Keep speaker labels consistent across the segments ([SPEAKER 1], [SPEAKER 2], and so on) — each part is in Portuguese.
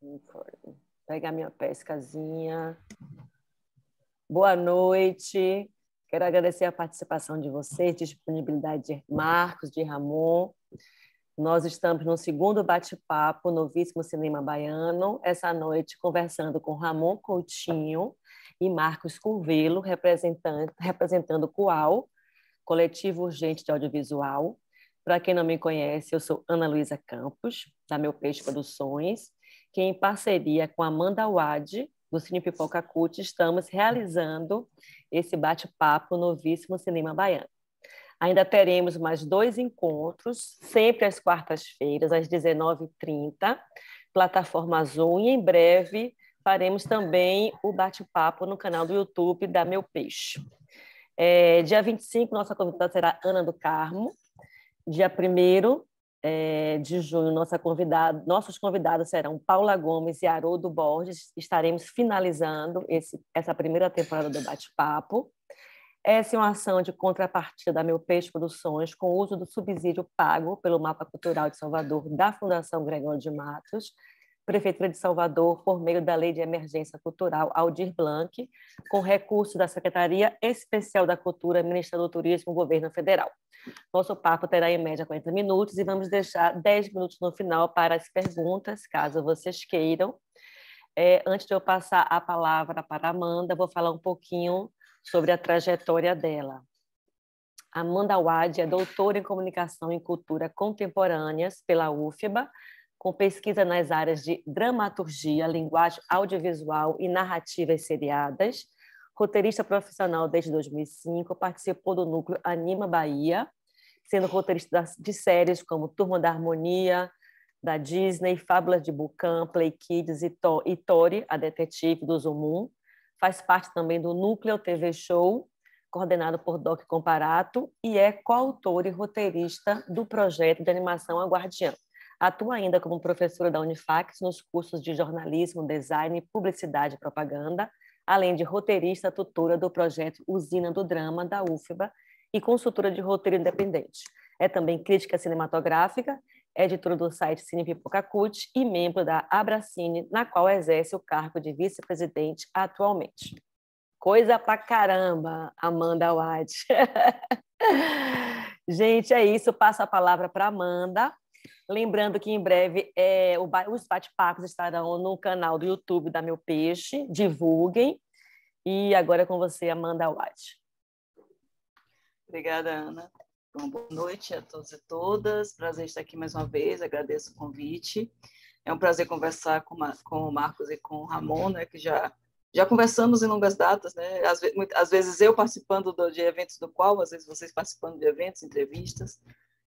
[SPEAKER 1] Vou pegar minha pescazinha. Boa noite. Quero agradecer a participação de vocês, disponibilidade de Marcos, de Ramon. Nós estamos no segundo bate-papo Novíssimo Cinema Baiano, essa noite conversando com Ramon Coutinho e Marcos Curvelo, representando o CUAU, Coletivo Urgente de Audiovisual. Para quem não me conhece, eu sou Ana Luísa Campos, da Meu Peixe Produções, que em parceria com Amanda Wade, do Cine Pipoca Cult, estamos realizando esse bate-papo Novíssimo Cinema Baiano. Ainda teremos mais 2 encontros, sempre às quartas-feiras, às 19h30, plataforma Zoom, e em breve faremos também o bate-papo no canal do YouTube da Meu Peixe. Dia 25, nossa convidada será Ana do Carmo. Dia 1º de junho, nossos convidados serão Paula Gomes e Haroldo Borges. Estaremos finalizando essa primeira temporada do bate-papo. Essa é uma ação de contrapartida da Meu Peixe Produções, com o uso do subsídio pago pelo Mapa Cultural de Salvador, da Fundação Gregório de Matos, Prefeitura de Salvador, por meio da Lei de Emergência Cultural Aldir Blanc, com recursos da Secretaria Especial da Cultura, Ministério do Turismo, Governo Federal. Nosso papo terá em média 40 minutos e vamos deixar 10 minutos no final para as perguntas, caso vocês queiram. Antes de eu passar a palavra para a Amanda, vou falar um pouquinho sobre a trajetória dela. Amanda Wade é doutora em Comunicação e Cultura Contemporâneas pela UFBA, com pesquisa nas áreas de dramaturgia, linguagem audiovisual e narrativas seriadas. Roteirista profissional desde 2005, participou do núcleo Anima Bahia, sendo roteirista de séries como Turma da Harmonia, da Disney, Fábulas de Bucan, Play Kids e Tori, a detetive do Zumum. Faz parte também do Núcleo TV Show, coordenado por Doc Comparato, e é coautor e roteirista do projeto de animação A Guardiã. Atua ainda como professora da Unifax nos cursos de jornalismo, design, publicidade e propaganda, além de roteirista tutora do projeto Usina do Drama, da UFBA, e consultora de roteiro independente. É também crítica cinematográfica, editora do site Cine Pipoca Cult e membro da Abracine, na qual exerce o cargo de vice-presidente atualmente. Coisa pra caramba, Amanda Wade. Gente, é isso. Passo a palavra para Amanda. Lembrando que em breve os bate-papos estarão no canal do YouTube da Meu Peixe. Divulguem. E agora é com você, Amanda Wade.
[SPEAKER 2] Obrigada, Ana. Bom, boa noite a todos e todas. Prazer estar aqui mais uma vez. Agradeço o convite. É um prazer conversar com o Marcos e com o Ramon, né, que já conversamos em longas datas, né? Às vezes eu participando de eventos do qual, às vezes vocês participando de eventos, entrevistas.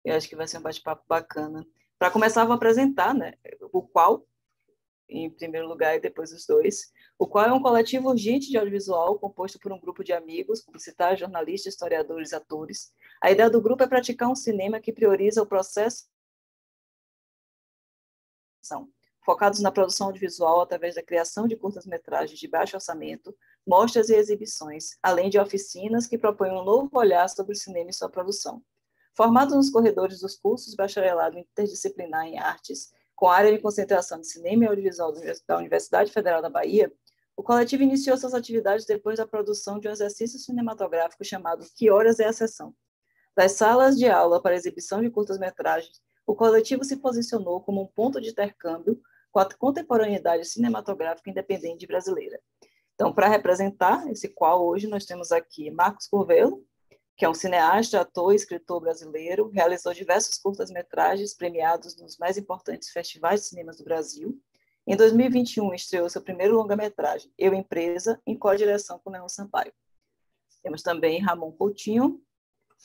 [SPEAKER 2] Eu acho que vai ser um bate-papo bacana. Para começar, vou apresentar, né, o qual, em primeiro lugar, e depois os dois. O qual é um coletivo urgente de audiovisual composto por um grupo de amigos, publicitários, jornalistas, historiadores, atores. A ideia do grupo é praticar um cinema que prioriza o processo focados na produção audiovisual através da criação de curtas-metragens de baixo orçamento, mostras e exibições, além de oficinas que propõem um novo olhar sobre o cinema e sua produção. Formado nos corredores dos cursos bacharelado interdisciplinar em artes, com área de concentração de cinema e audiovisual da Universidade Federal da Bahia, o coletivo iniciou suas atividades depois da produção de um exercício cinematográfico chamado Que Horas é a Sessão? Das salas de aula para exibição de curtas-metragens, o coletivo se posicionou como um ponto de intercâmbio com a contemporaneidade cinematográfica independente brasileira. Então, para representar esse qual hoje nós temos aqui Marcos Curvelo, que é um cineasta, ator e escritor brasileiro, realizou diversos curtas-metragens premiados nos mais importantes festivais de cinemas do Brasil. Em 2021, estreou seu primeiro longa-metragem, Eu Empresa, em co-direção com Leon Sampaio. Temos também Ramon Coutinho,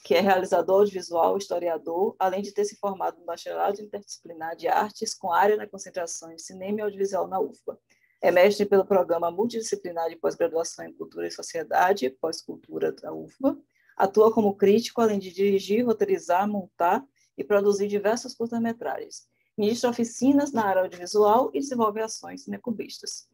[SPEAKER 2] que é realizador audiovisual, historiador, além de ter se formado no bacharelado interdisciplinar de artes com área na concentração em cinema e audiovisual na UFBA. É mestre pelo programa multidisciplinar de pós-graduação em Cultura e Sociedade, pós-cultura da UFBA. Atua como crítico, além de dirigir, roteirizar, montar e produzir diversos curtas-metragens. Ministra oficinas na área audiovisual e desenvolve ações cineclubistas.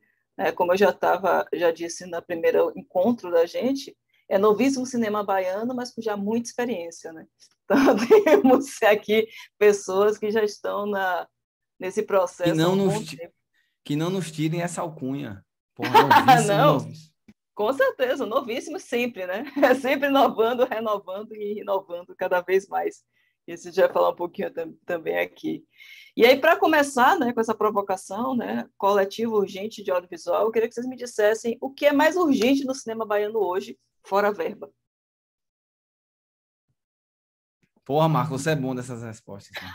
[SPEAKER 2] Como eu já disse no primeiro encontro da gente, é novíssimo cinema baiano, mas com já muita experiência, né? Então, temos aqui pessoas que já estão nesse processo há um bom tempo.
[SPEAKER 3] que não nos tirem essa alcunha. Porra, novíssimo,
[SPEAKER 2] Não,
[SPEAKER 3] novíssimo.
[SPEAKER 2] com certeza, novíssimo sempre, né? É sempre inovando, renovando e inovando cada vez mais. Isso a gente vai falar um pouquinho também aqui. E aí, para começar, né, com essa provocação, né, coletivo urgente de audiovisual, eu queria que vocês me dissessem o que é mais urgente no cinema baiano hoje, fora a verba.
[SPEAKER 3] Porra, Marco, você é bom dessas respostas. Né?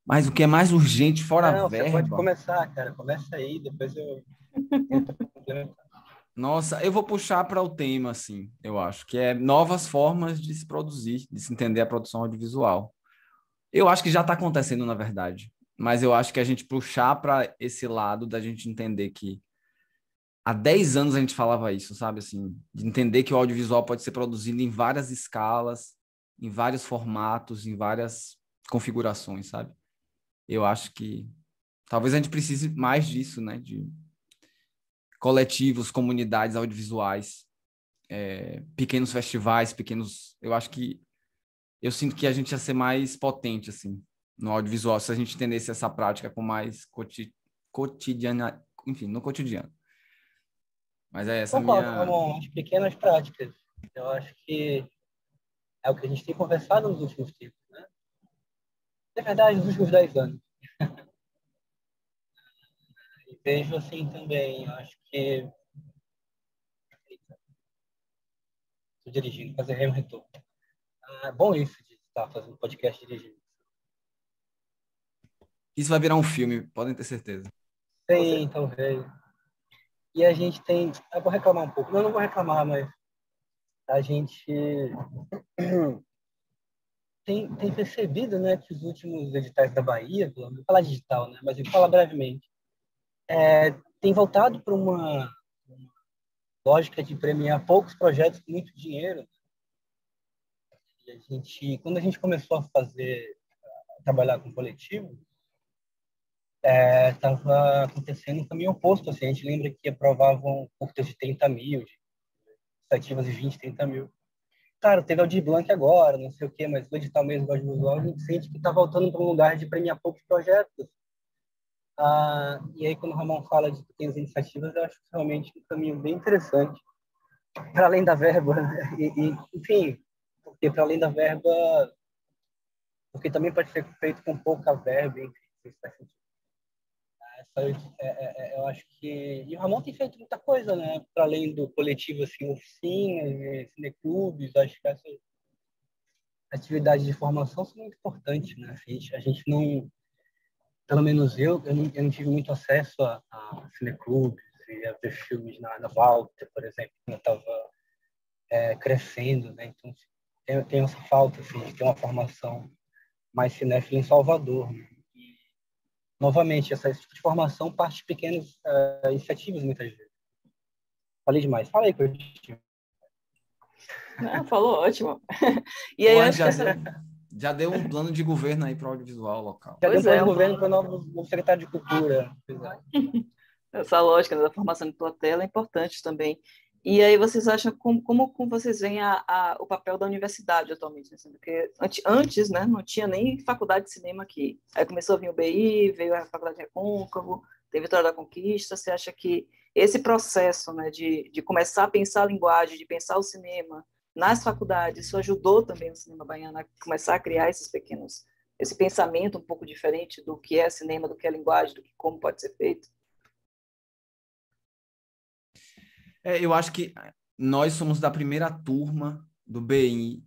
[SPEAKER 3] Mas o que é mais urgente, fora a
[SPEAKER 4] Não, você pode
[SPEAKER 3] verba?
[SPEAKER 4] começar, cara. Começa aí, depois eu tento complementar.
[SPEAKER 3] Nossa, eu vou puxar para o tema, assim, eu acho, que é novas formas de se produzir, de se entender a produção audiovisual. Eu acho que já está acontecendo, na verdade, mas eu acho que a gente puxar para esse lado da gente entender que há 10 anos a gente falava isso, sabe, assim, de entender que o audiovisual pode ser produzido em várias escalas, em vários formatos, em várias configurações, sabe? Eu acho que talvez a gente precise mais disso, né, de coletivos, comunidades audiovisuais, pequenos festivais, pequenos... Eu acho que eu sinto que a gente ia ser mais potente, assim, no audiovisual, se a gente entendesse essa prática com mais cotidiana, enfim, no cotidiano. Mas é essa
[SPEAKER 4] Concordo,
[SPEAKER 3] minha...
[SPEAKER 4] Ramon. As pequenas práticas. Eu acho que é o que a gente tem conversado nos últimos tempos, né? Na verdade, nos últimos 10 anos. E vejo assim também, eu acho que... Estou dirigindo, fazer um retorno. É bom isso de estar fazendo podcast dirigindo.
[SPEAKER 3] Isso vai virar um filme, podem ter certeza.
[SPEAKER 4] Sim, talvez. E a gente tem... Eu vou reclamar um pouco. Não, não vou reclamar, mas a gente tem percebido, né, que os últimos editais da Bahia, não vou falar digital, né, mas eu vou falar brevemente, tem voltado para uma lógica de premiar poucos projetos com muito dinheiro. E quando a gente começou a trabalhar com coletivo, estava acontecendo um caminho oposto. Assim, a gente lembra que aprovavam curtas de 30 mil, iniciativas de 20, 30 mil. Claro, teve Aldir Blanc agora, não sei o quê, mas o edital mesmo do audiovisual, a gente sente que está voltando para um lugar de premiar poucos projetos. E aí, quando o Ramon fala de pequenas iniciativas, eu acho realmente um caminho bem interessante, para além da verba, né? Enfim, porque para além da verba, porque também pode ser feito com pouca verba, enfim, isso faz sentido. Eu acho que... E o Ramon tem feito muita coisa, né? Para além do coletivo, assim, oficinas, cineclubes, acho que essas atividades de formação são muito importantes, né? A gente não... Pelo menos eu não tive muito acesso a cineclubes e a ver filmes na Walter, por exemplo, quando eu estava crescendo, né? Então, eu tenho essa falta, assim, de ter uma formação mais cinéfila em Salvador, né? E, novamente, esse tipo de formação parte de pequenas iniciativas, muitas vezes. Falei demais. Fala aí, Curitiba.
[SPEAKER 2] Não, falou ótimo. E aí, eu
[SPEAKER 3] Porra,
[SPEAKER 2] acho que essa...
[SPEAKER 3] já deu um plano de governo aí para o audiovisual local.
[SPEAKER 4] Já deu
[SPEAKER 2] Pois
[SPEAKER 4] um plano
[SPEAKER 2] é,
[SPEAKER 4] de
[SPEAKER 2] um
[SPEAKER 4] governo para
[SPEAKER 2] plano...
[SPEAKER 4] o novo secretário de Cultura.
[SPEAKER 2] Essa lógica, né, da formação de plateia é importante também. E aí vocês acham, como vocês veem o papel da universidade atualmente? Né? Porque antes, né, não tinha nem faculdade de cinema aqui. Aí começou a vir o BI, veio a Faculdade de Recôncavo, teve Vitória da Conquista. Você acha que esse processo, né, de começar a pensar a linguagem, de pensar o cinema nas faculdades, isso ajudou também o cinema baiano a começar a criar esse pensamento um pouco diferente do que é cinema, do que é linguagem, do que como pode ser feito?
[SPEAKER 3] Eu acho que nós somos da primeira turma do BI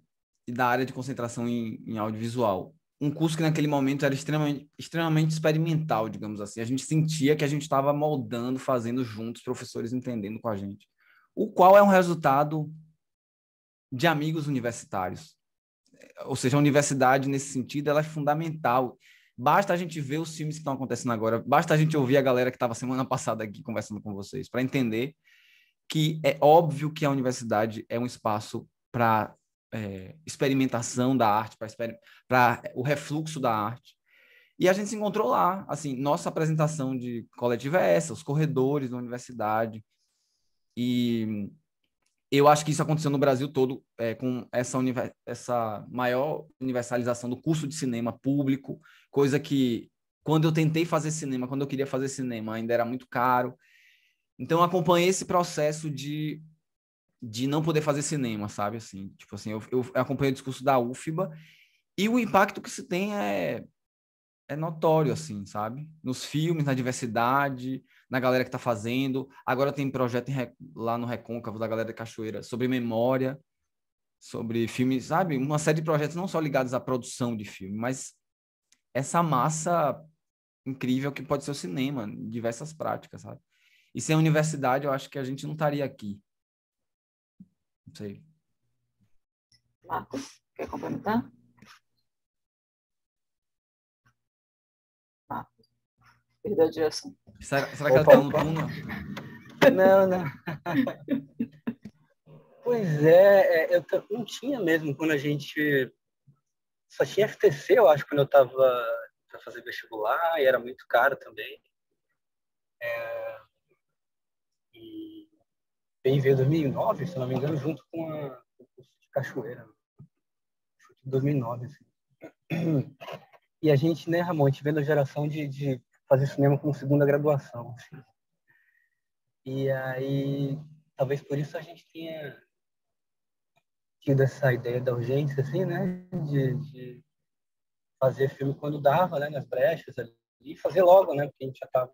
[SPEAKER 3] e da área de concentração em audiovisual. Um curso que naquele momento era extremamente experimental, digamos assim. A gente sentia que a gente estava moldando, fazendo juntos, professores entendendo com a gente. O qual é um resultado de amigos universitários. Ou seja, a universidade, nesse sentido, ela é fundamental. Basta a gente ver os filmes que estão acontecendo agora, basta a gente ouvir a galera que estava semana passada aqui conversando com vocês, para entender que é óbvio que a universidade é um espaço para experimentação da arte, para o refluxo da arte. E a gente se encontrou lá. Assim, nossa apresentação de coletivo é essa, os corredores da universidade. E eu acho que isso aconteceu no Brasil todo, com essa maior universalização do curso de cinema público, coisa que quando eu tentei fazer cinema, quando eu queria fazer cinema, ainda era muito caro. Então, eu acompanhei esse processo de não poder fazer cinema, sabe? Assim, tipo assim, eu acompanhei o discurso da UFBA e o impacto que se tem é notório, assim, sabe? Nos filmes, na diversidade, na galera que tá fazendo. Agora tem projeto lá no Recôncavo, da galera da Cachoeira, sobre memória, sobre filmes, sabe? Uma série de projetos não só ligados à produção de filme, mas essa massa incrível que pode ser o cinema, em diversas práticas, sabe? E sem a universidade, eu acho que a gente não estaria aqui. Não sei.
[SPEAKER 2] Marcos, quer complementar? Marcos, perdeu a direção.
[SPEAKER 3] Será que ela tá no túnel?
[SPEAKER 4] Não. Pois é, eu não tinha mesmo quando a gente... Só tinha FTC, eu acho, quando eu estava para fazer vestibular, e era muito caro também. E veio 2009, se não me engano, junto com o curso de Cachoeira. Foi em 2009, assim. E a gente, né, Ramon, a gente vendo a geração de fazer cinema como segunda graduação. Assim. E aí, talvez por isso a gente tenha tido essa ideia da urgência, assim, né, de fazer filme quando dava, né, nas brechas ali, e fazer logo, né, porque a gente já estava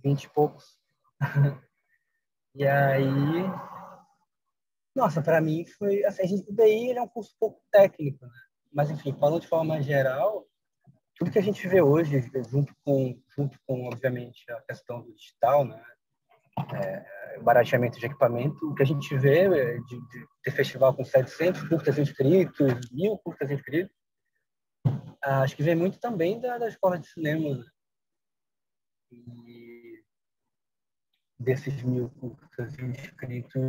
[SPEAKER 4] 20 e poucos. E aí, nossa, para mim foi, assim, o BI ele é um curso um pouco técnico, né? Mas enfim, falando de forma geral, tudo que a gente vê hoje, junto com obviamente a questão do digital, né, barateamento de equipamento, o que a gente vê é de ter festival com 700 curtas inscritos, 1.000 curtas inscritos, acho que vem muito também da escola de cinema, né? E desses 1.000 curtas inscritos.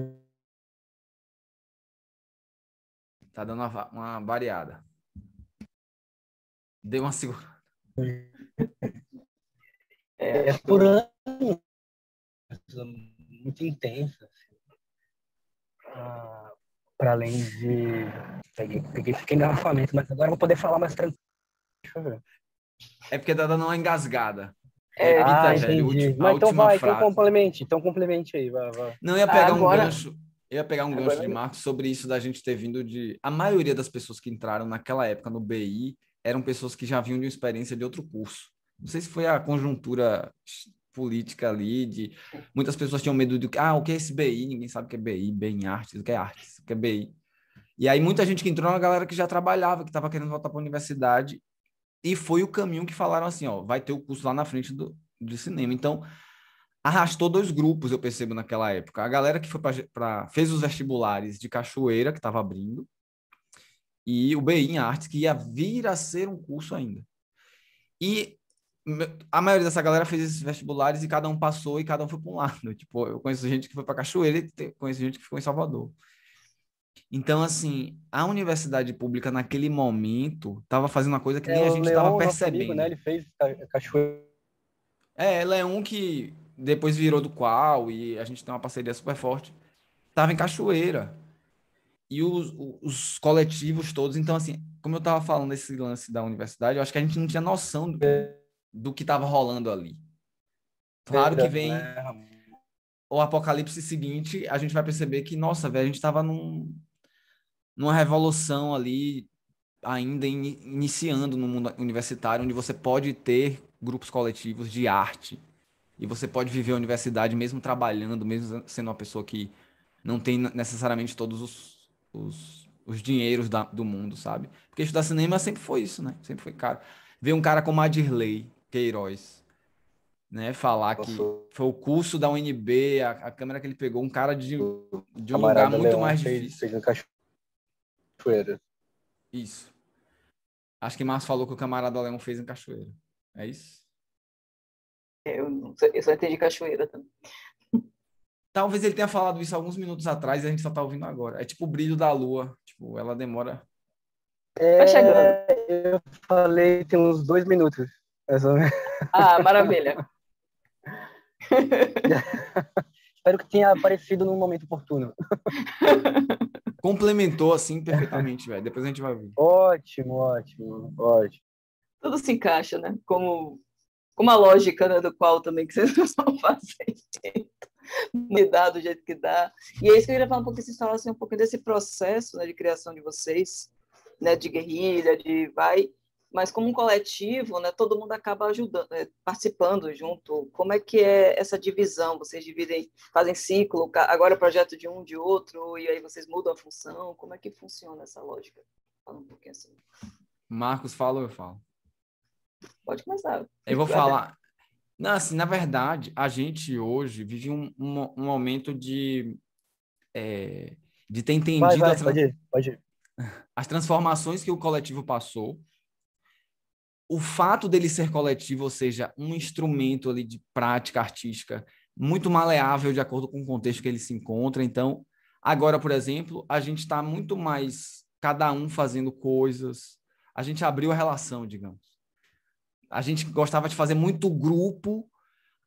[SPEAKER 3] Tá dando uma variada. Deu uma segura.
[SPEAKER 4] É por ano, muito intensa. Assim. Para além de... Fiquei no engarrafamento, mas agora eu vou poder falar mais tranquilo. Deixa eu ver.
[SPEAKER 3] É porque tá dando uma engasgada.
[SPEAKER 2] É,
[SPEAKER 3] Repita, velho,
[SPEAKER 4] entendi.
[SPEAKER 3] a
[SPEAKER 4] Mas então
[SPEAKER 3] última
[SPEAKER 4] vai,
[SPEAKER 3] frase.
[SPEAKER 4] então complemente aí, vai.
[SPEAKER 3] Não, eu ia pegar um
[SPEAKER 2] agora,
[SPEAKER 3] gancho. Eu ia pegar um gancho de Marcos sobre isso da gente ter vindo de... A maioria das pessoas que entraram naquela época no BI eram pessoas que já vinham de uma experiência de outro curso. Não sei se foi a conjuntura política ali, de muitas pessoas tinham medo de o que é esse BI? Ninguém sabe o que é BI, BI em artes, o que é artes, o que é BI. E aí muita gente que entrou, uma galera que já trabalhava, que estava querendo voltar para a universidade, e foi o caminho que falaram assim, ó, vai ter o curso lá na frente de cinema. Então, arrastou dois grupos, eu percebo, naquela época. A galera que foi fez os vestibulares de Cachoeira, que estava abrindo, e o BI em Artes, que ia vir a ser um curso ainda. E a maioria dessa galera fez esses vestibulares e cada um passou e cada um foi para um lado. Tipo, eu conheço gente que foi para Cachoeira e conheço gente que ficou em Salvador. Então, assim, a universidade pública naquele momento estava fazendo uma coisa que nem a
[SPEAKER 4] O
[SPEAKER 3] gente estava
[SPEAKER 4] Leon, nosso amigo,
[SPEAKER 3] percebendo.
[SPEAKER 4] né? Ele fez Cachoeira.
[SPEAKER 3] Ela é um que depois virou do Qual e a gente tem uma parceria super forte. Tava em Cachoeira. E os coletivos todos. Então, assim, como eu estava falando desse lance da universidade, eu acho que a gente não tinha noção do que estava rolando ali. Claro que vem
[SPEAKER 4] Né?
[SPEAKER 3] o apocalipse seguinte, a gente vai perceber que, nossa, velho, a gente estava numa revolução ali, ainda iniciando no mundo universitário, onde você pode ter grupos coletivos de arte. E você pode viver a universidade mesmo trabalhando, mesmo sendo uma pessoa que não tem necessariamente todos os dinheiros do mundo, sabe? Porque estudar cinema sempre foi isso, né? Sempre foi caro. Ver um cara como Adirley Queiroz, né? Falar que
[SPEAKER 4] Nosso
[SPEAKER 3] foi o curso da UNB, a câmera que ele pegou, um cara de um lugar
[SPEAKER 4] camarada
[SPEAKER 3] muito
[SPEAKER 4] Leon
[SPEAKER 3] mais
[SPEAKER 4] fez
[SPEAKER 3] difícil.
[SPEAKER 4] em Cachoeira.
[SPEAKER 3] Isso. Acho que Márcio falou que o camarada Leão fez em Cachoeira. É isso?
[SPEAKER 2] eu só entendi Cachoeira também.
[SPEAKER 3] Talvez ele tenha falado isso alguns minutos atrás e a gente só tá ouvindo agora. É tipo o brilho da lua. Tipo, ela demora.
[SPEAKER 2] Tá chegando.
[SPEAKER 4] Eu falei tem uns 2 minutos.
[SPEAKER 2] Ah, maravilha.
[SPEAKER 4] Espero que tenha aparecido num momento oportuno.
[SPEAKER 3] Complementou assim perfeitamente, velho. Depois a gente vai ver.
[SPEAKER 4] Ótimo.
[SPEAKER 2] tudo se encaixa, né? Como a lógica, né, do qual também que vocês vão fazer. Me dá do jeito que dá. E é isso que eu queria falar um pouco, vocês falassem um pouco desse processo, né, de criação de vocês, né, de guerrilha, mas como um coletivo, né, todo mundo acaba ajudando, participando junto. Como é que é essa divisão? Vocês dividem, fazem ciclo, agora é projeto de um, de outro, e aí vocês mudam a função? Como é que funciona essa lógica? Fala um pouquinho assim.
[SPEAKER 3] Marcos fala ou eu falo?
[SPEAKER 2] Pode começar.
[SPEAKER 3] Eu vou falar. Não, assim, na verdade, a gente hoje vive um momento de ter entendido
[SPEAKER 4] pode ir.
[SPEAKER 3] As transformações que o coletivo passou, o fato dele ser coletivo, ou seja, um instrumento ali de prática artística muito maleável de acordo com o contexto que ele se encontra. Então, agora, por exemplo, a gente está muito mais cada um fazendo coisas. A gente abriu a relação, digamos. A gente gostava de fazer muito grupo.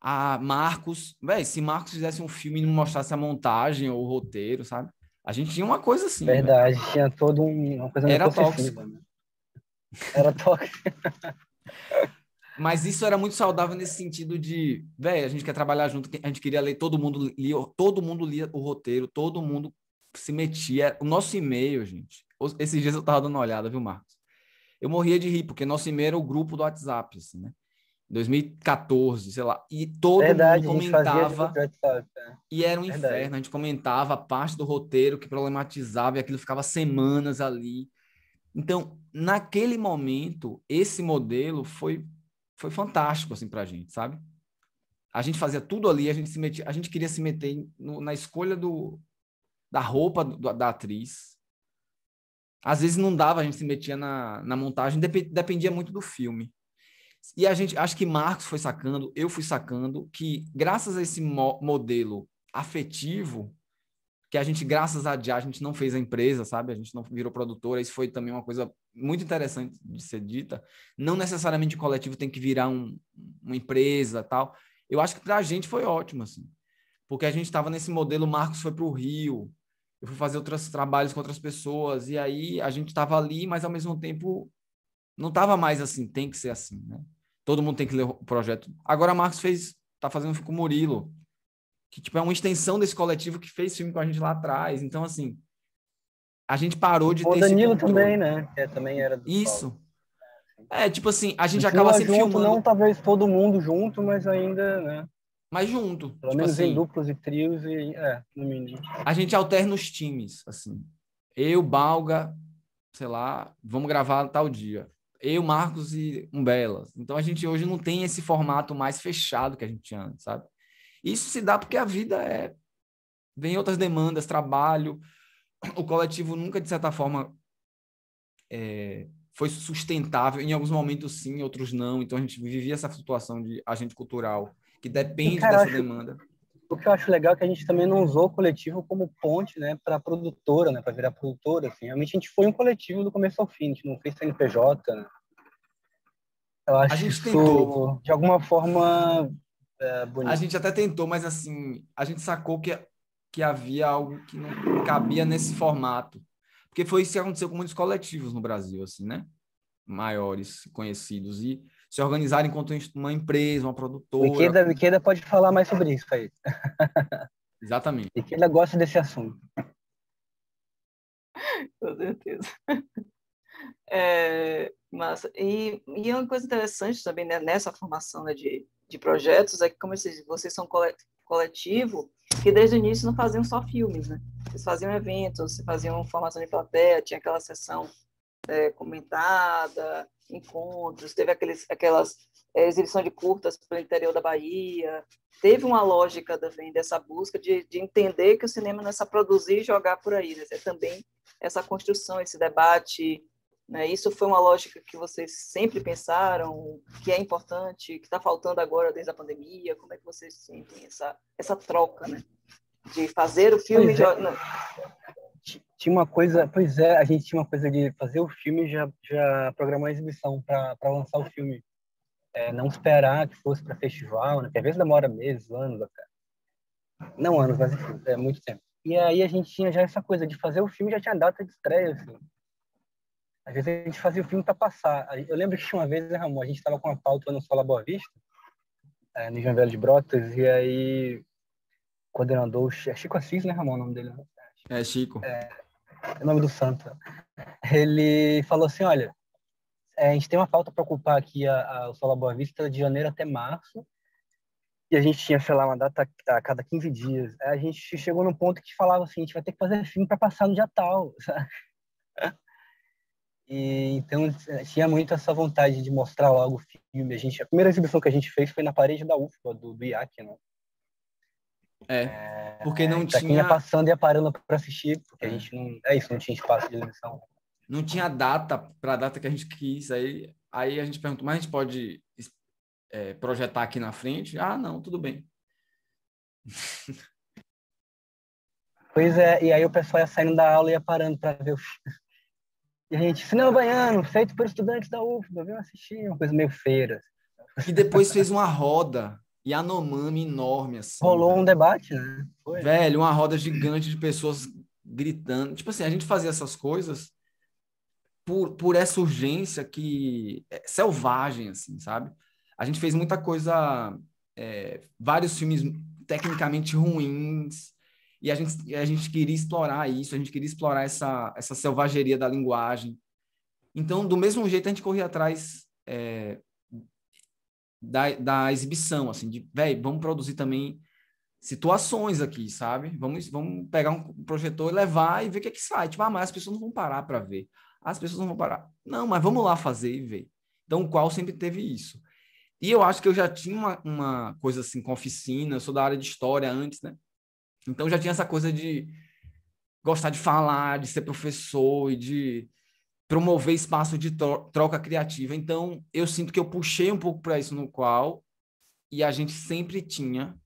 [SPEAKER 3] A Marcos, se Marcos fizesse um filme e não mostrasse a montagem ou o roteiro, sabe? A gente tinha uma coisa assim.
[SPEAKER 4] Verdade, tinha toda uma coisa
[SPEAKER 3] era tóxico.
[SPEAKER 4] Né? Era tóxico.
[SPEAKER 3] Mas isso era muito saudável nesse sentido de, a gente quer trabalhar junto, a gente queria ler, todo mundo lia o roteiro, todo mundo se metia. O nosso e-mail, gente, esses dias eu tava dando uma olhada, viu, Marcos? Eu morria de rir, porque nosso e-mail era o grupo do WhatsApp, assim, né? 2014, sei lá, e todo mundo comentava, e era um inferno, a gente comentava a parte do roteiro que problematizava, e aquilo ficava semanas ali. Então, naquele momento, esse modelo foi fantástico, assim, pra gente, sabe? A gente fazia tudo ali, a gente queria se meter na escolha da roupa da atriz. Às vezes não dava, a gente se metia na montagem, dependia muito do filme. E acho que Marcos foi sacando, eu fui sacando, que graças a esse modelo afetivo, que a gente, graças a gente não fez a empresa, sabe? A gente não virou produtora, isso foi também uma coisa muito interessante de ser dita. Não necessariamente o coletivo tem que virar uma empresa, tal. Eu acho que pra gente foi ótimo, assim. Porque a gente estava nesse modelo, o Marcos foi pro Rio, eu fui fazer outros trabalhos com outras pessoas, e aí a gente estava ali, mas ao mesmo tempo não estava mais assim, tem que ser assim, né? Todo mundo tem que ler o projeto. Agora a Marcos tá fazendo um filme com o Murilo, que tipo, é uma extensão desse coletivo que fez filme com a gente lá atrás. Então, assim, a gente parou de ter esse
[SPEAKER 4] Danilo
[SPEAKER 3] controle.
[SPEAKER 4] também, né? Que também era do
[SPEAKER 3] Isso.
[SPEAKER 4] Paulo.
[SPEAKER 3] Tipo assim, a gente acaba sempre
[SPEAKER 4] junto,
[SPEAKER 3] filmando.
[SPEAKER 4] Não talvez todo mundo junto, mas ainda, né?
[SPEAKER 3] Mas junto.
[SPEAKER 4] Pelo menos assim, em duplos e trios e no mínimo.
[SPEAKER 3] A gente alterna os times, assim. Eu, Balga, sei lá, vamos gravar tal dia. Eu, Marcos e Umbelas. Então a gente hoje não tem esse formato mais fechado que a gente tinha antes, sabe? Isso se dá porque a vida vem outras demandas, trabalho. O coletivo nunca, de certa forma, foi sustentável. Em alguns momentos, sim, outros não. Então a gente vivia essa situação de agente cultural que depende dessa demanda.
[SPEAKER 4] O que eu acho legal é que a gente também não usou o coletivo como ponte, né, para produtora, né, para virar produtora. Assim. Realmente a gente foi um coletivo do começo ao fim, a gente não fez CNPJ. Né? Eu acho
[SPEAKER 3] a gente
[SPEAKER 4] isso,
[SPEAKER 3] tentou.
[SPEAKER 4] de alguma forma, bonito.
[SPEAKER 3] A gente até tentou, mas assim, a gente sacou que havia algo que não cabia nesse formato. Porque foi isso que aconteceu com muitos coletivos no Brasil, assim, né? Maiores, conhecidos. E se organizarem enquanto uma empresa, uma produtora.
[SPEAKER 4] O Ikeda pode falar mais sobre isso aí.
[SPEAKER 3] Exatamente.
[SPEAKER 4] O Ikeda gosta desse assunto.
[SPEAKER 2] Com certeza. Massa. E uma coisa interessante também, né, nessa formação, né, de projetos é que, como vocês são coletivo, que desde o início não faziam só filmes, né? Vocês faziam eventos, vocês faziam formação de plateia, tinha aquela sessão comentada, encontros, teve aquelas exibição de curtas pelo interior da Bahia, teve uma lógica também dessa busca de entender que o cinema não é só produzir e jogar por aí, né? É também essa construção, esse debate, né? Isso foi uma lógica que vocês sempre pensaram, que é importante, que está faltando agora desde a pandemia. Como é que vocês sentem essa troca, né? De fazer o filme...
[SPEAKER 4] Tinha uma coisa, a gente tinha uma coisa de fazer o filme e já programar a exibição para lançar o filme. Não esperar que fosse para festival, né? Que às vezes demora meses, anos até. Não anos, mas enfim, é muito tempo. E aí a gente tinha já essa coisa de fazer o filme, já tinha data de estreia, assim. Às vezes a gente fazia o filme para passar. Eu lembro que uma vez, né, Ramon, a gente estava com uma pauta no Sola Boa Vista, no João Velho de Brotas, e aí o coordenador, é Chico Assis, né, Ramon, o nome dele?
[SPEAKER 3] É, Chico.
[SPEAKER 4] É o nome do santo. Ele falou assim, olha, a gente tem uma pauta para ocupar aqui o Sola Boa Vista de janeiro até março, e a gente tinha, sei lá, uma data a cada 15 dias. Aí a gente chegou num ponto que falava assim, a gente vai ter que fazer filme para passar no dia tal, sabe? E, então, tinha muito essa vontade de mostrar logo o filme. A primeira exibição que a gente fez foi na parede da UFBA, do IAC, né?
[SPEAKER 3] Porque não
[SPEAKER 4] Pra quem ia
[SPEAKER 3] tinha,
[SPEAKER 4] passando ia parando para assistir, porque a
[SPEAKER 3] É.
[SPEAKER 4] gente não... É isso, não tinha espaço de exibição.
[SPEAKER 3] não tinha data para a data que a gente quis. Aí a gente perguntou, mas a gente pode projetar aqui na frente? Ah, não, tudo bem.
[SPEAKER 4] Pois é, e aí o pessoal ia saindo da aula e ia parando para ver o filme. E a gente, cinema baiano, feito por estudantes da UFBA, viu assistir, uma coisa meio feira.
[SPEAKER 3] E depois fez uma roda Yanomami enorme, assim.
[SPEAKER 4] Rolou
[SPEAKER 3] velho.
[SPEAKER 4] um debate, né? Foi.
[SPEAKER 3] Velho, uma roda gigante de pessoas gritando. Tipo assim, a gente fazia essas coisas por essa urgência que é selvagem, assim, sabe? A gente fez muita coisa, vários filmes tecnicamente ruins, e a gente queria explorar isso, a gente queria explorar essa selvageria da linguagem. Então, do mesmo jeito, a gente corria atrás da exibição, assim, de, velho, vamos produzir também situações aqui, sabe? Vamos pegar um projetor e levar e ver o que é que sai. Tipo, mas as pessoas não vão parar para ver. As pessoas não vão parar. Não, mas vamos lá fazer e ver. Então, o qual sempre teve isso. E eu acho que eu já tinha uma coisa assim com oficina, eu sou da área de história antes, né? Então, eu já tinha essa coisa de gostar de falar, de ser professor e de promover espaço de troca criativa. Então, eu sinto que eu puxei um pouco para isso no qual, e a gente sempre tinha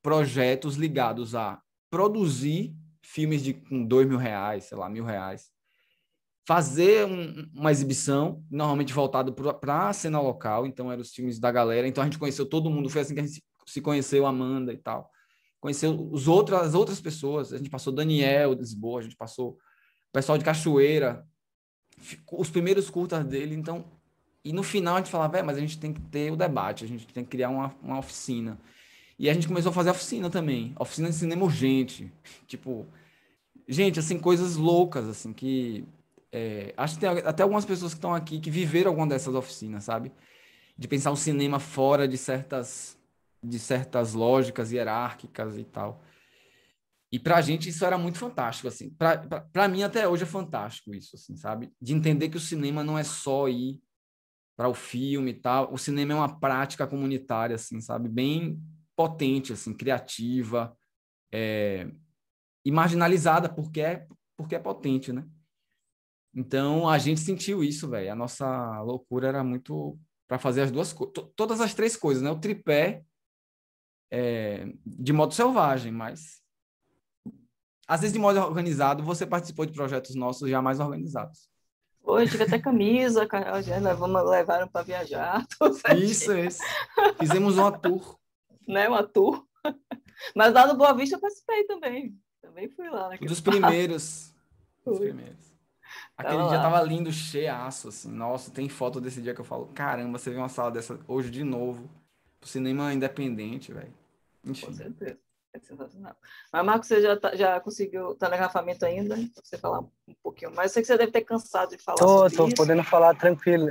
[SPEAKER 3] projetos ligados a produzir filmes com R$ 2.000, sei lá, R$ 1.000, fazer uma exibição, normalmente voltado para a cena local, então eram os filmes da galera, então a gente conheceu todo mundo, foi assim que a gente se conheceu, Amanda e tal, conheceu as outras pessoas, a gente passou Daniel de Lisboa, a gente passou o pessoal de Cachoeira, os primeiros curtas dele, então, e no final a gente falava, mas a gente tem que ter o debate, a gente tem que criar uma oficina. E a gente começou a fazer oficina também. Oficina de cinema urgente. Tipo, gente, assim, coisas loucas, assim, que... acho que tem até algumas pessoas que estão aqui que viveram alguma dessas oficinas, sabe? De pensar o cinema fora de certas lógicas hierárquicas e tal. E pra gente isso era muito fantástico, assim. Pra mim até hoje é fantástico isso, assim, sabe? De entender que o cinema não é só ir para o filme e tal. O cinema é uma prática comunitária, assim, sabe? Bem potente, assim, criativa, e marginalizada porque é potente, né? Então a gente sentiu isso, velho. A nossa loucura era muito para fazer as duas coisas, todas as três coisas, né? O tripé de modo selvagem, mas às vezes de modo organizado. Você participou de projetos nossos já mais organizados.
[SPEAKER 2] Hoje tive até camisa, já vamos levar para viajar.
[SPEAKER 3] Isso. Fizemos uma tour.
[SPEAKER 2] Né, uma tour. Mas lá no Boa Vista eu participei também. Também fui lá.
[SPEAKER 3] Dos primeiros. Aquele dia tava lindo, cheiaço, assim. Nossa, tem foto desse dia que eu falo, caramba, você vê uma sala dessa hoje de novo. O cinema independente, velho. Enfim.
[SPEAKER 2] Com certeza. É sensacional. Mas, Marcos, você já conseguiu telegrafamento ainda? Pra você falar um pouquinho mais. Eu sei que você deve ter cansado de falar sobre isso.
[SPEAKER 4] Tô podendo falar tranquilo.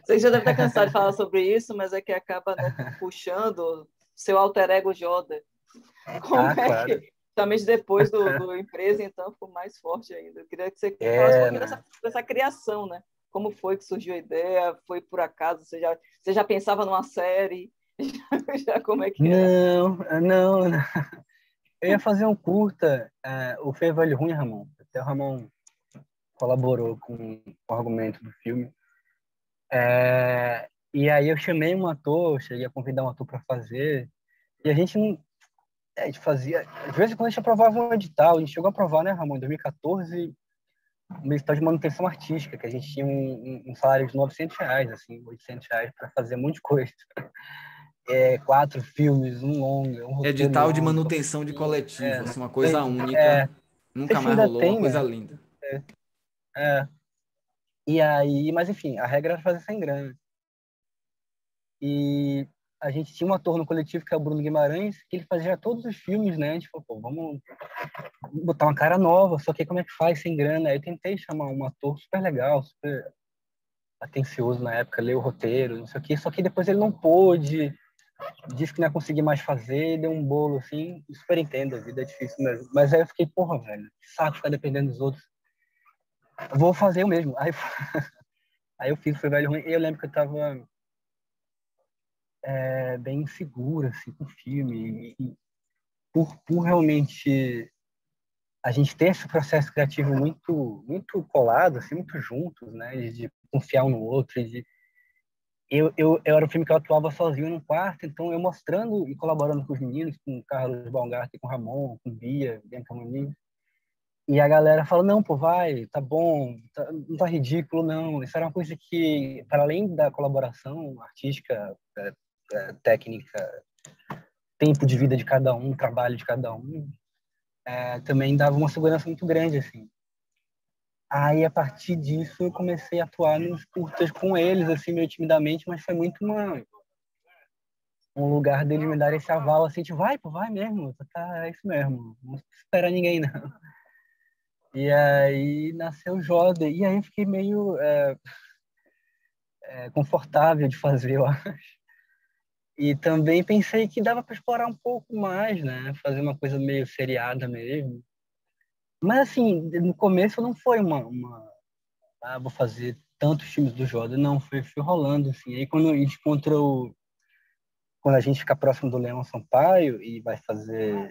[SPEAKER 2] Sei que já deve estar cansado de falar sobre isso, mas é que acaba, né, puxando seu alter ego Yoda.
[SPEAKER 4] Claro.
[SPEAKER 2] Justamente depois do empresa, então, ficou mais forte ainda. Eu queria que você falasse um pouquinho dessa criação, né? Como foi que surgiu a ideia? Foi por acaso? Você já pensava numa série? Já como é que era?
[SPEAKER 4] Não. Eu ia fazer um curta, o Feio Velho Ruim, Ramon. Até o Ramon colaborou com o argumento do filme. E aí eu chamei um ator, cheguei a convidar um ator para fazer, e a gente não... A gente fazia... Às vezes, quando a gente aprovava um edital, a gente chegou a aprovar, né, Ramon, em 2014, um edital de manutenção artística, que a gente tinha um salário de R$900, assim, R$800 para fazer um monte de coisa. 4 filmes, um longa, um roteiro
[SPEAKER 3] Edital de
[SPEAKER 4] longo,
[SPEAKER 3] manutenção de coletivo, assim, uma coisa única. Nunca mais rolou, uma coisa linda.
[SPEAKER 4] É. E aí, mas enfim, a regra era fazer sem grana. E a gente tinha um ator no coletivo, que é o Bruno Guimarães, que ele fazia todos os filmes, né? A gente falou, pô, vamos botar uma cara nova, só que como é que faz sem grana? Aí eu tentei chamar um ator super legal, super atencioso na época, ler o roteiro, não sei o quê, só que depois ele não pôde, disse que não ia conseguir mais fazer, deu um bolo, assim, super entendo, a vida é difícil mesmo. Mas aí eu fiquei, porra, velho, que saco ficar dependendo dos outros. Vou fazer eu mesmo. Aí, aí eu fiz, foi velho ruim, e eu lembro que eu tava bem inseguro, assim, com o filme, e por realmente a gente ter esse processo criativo muito colado, assim, muito juntos, né, de confiar um no outro, eu era um filme que eu atuava sozinho num quarto, então eu mostrando e colaborando com os meninos, com o Carlos Baumgarten, com o Ramon, com Bia, Bianca Muniz, e a galera fala, não, pô, vai, tá bom, não tá ridículo, não. Isso era uma coisa que, para além da colaboração artística, técnica, tempo de vida de cada um, trabalho de cada um, também dava uma segurança muito grande, assim. Aí, a partir disso, eu comecei a atuar nos curtas com eles, assim, meio timidamente, mas foi muito um lugar deles me dar esse aval, assim, tipo, vai, pô, vai mesmo, é isso mesmo, não espera ninguém, não. E aí nasceu o Joda, e aí eu fiquei meio confortável de fazer, eu acho. E também pensei que dava para explorar um pouco mais, né? Fazer uma coisa meio seriada mesmo. Mas, assim, no começo não foi vou fazer tantos filmes do Joda, não, foi rolando, assim. Aí quando a gente encontrou, quando a gente fica próximo do Leão Sampaio e vai fazer,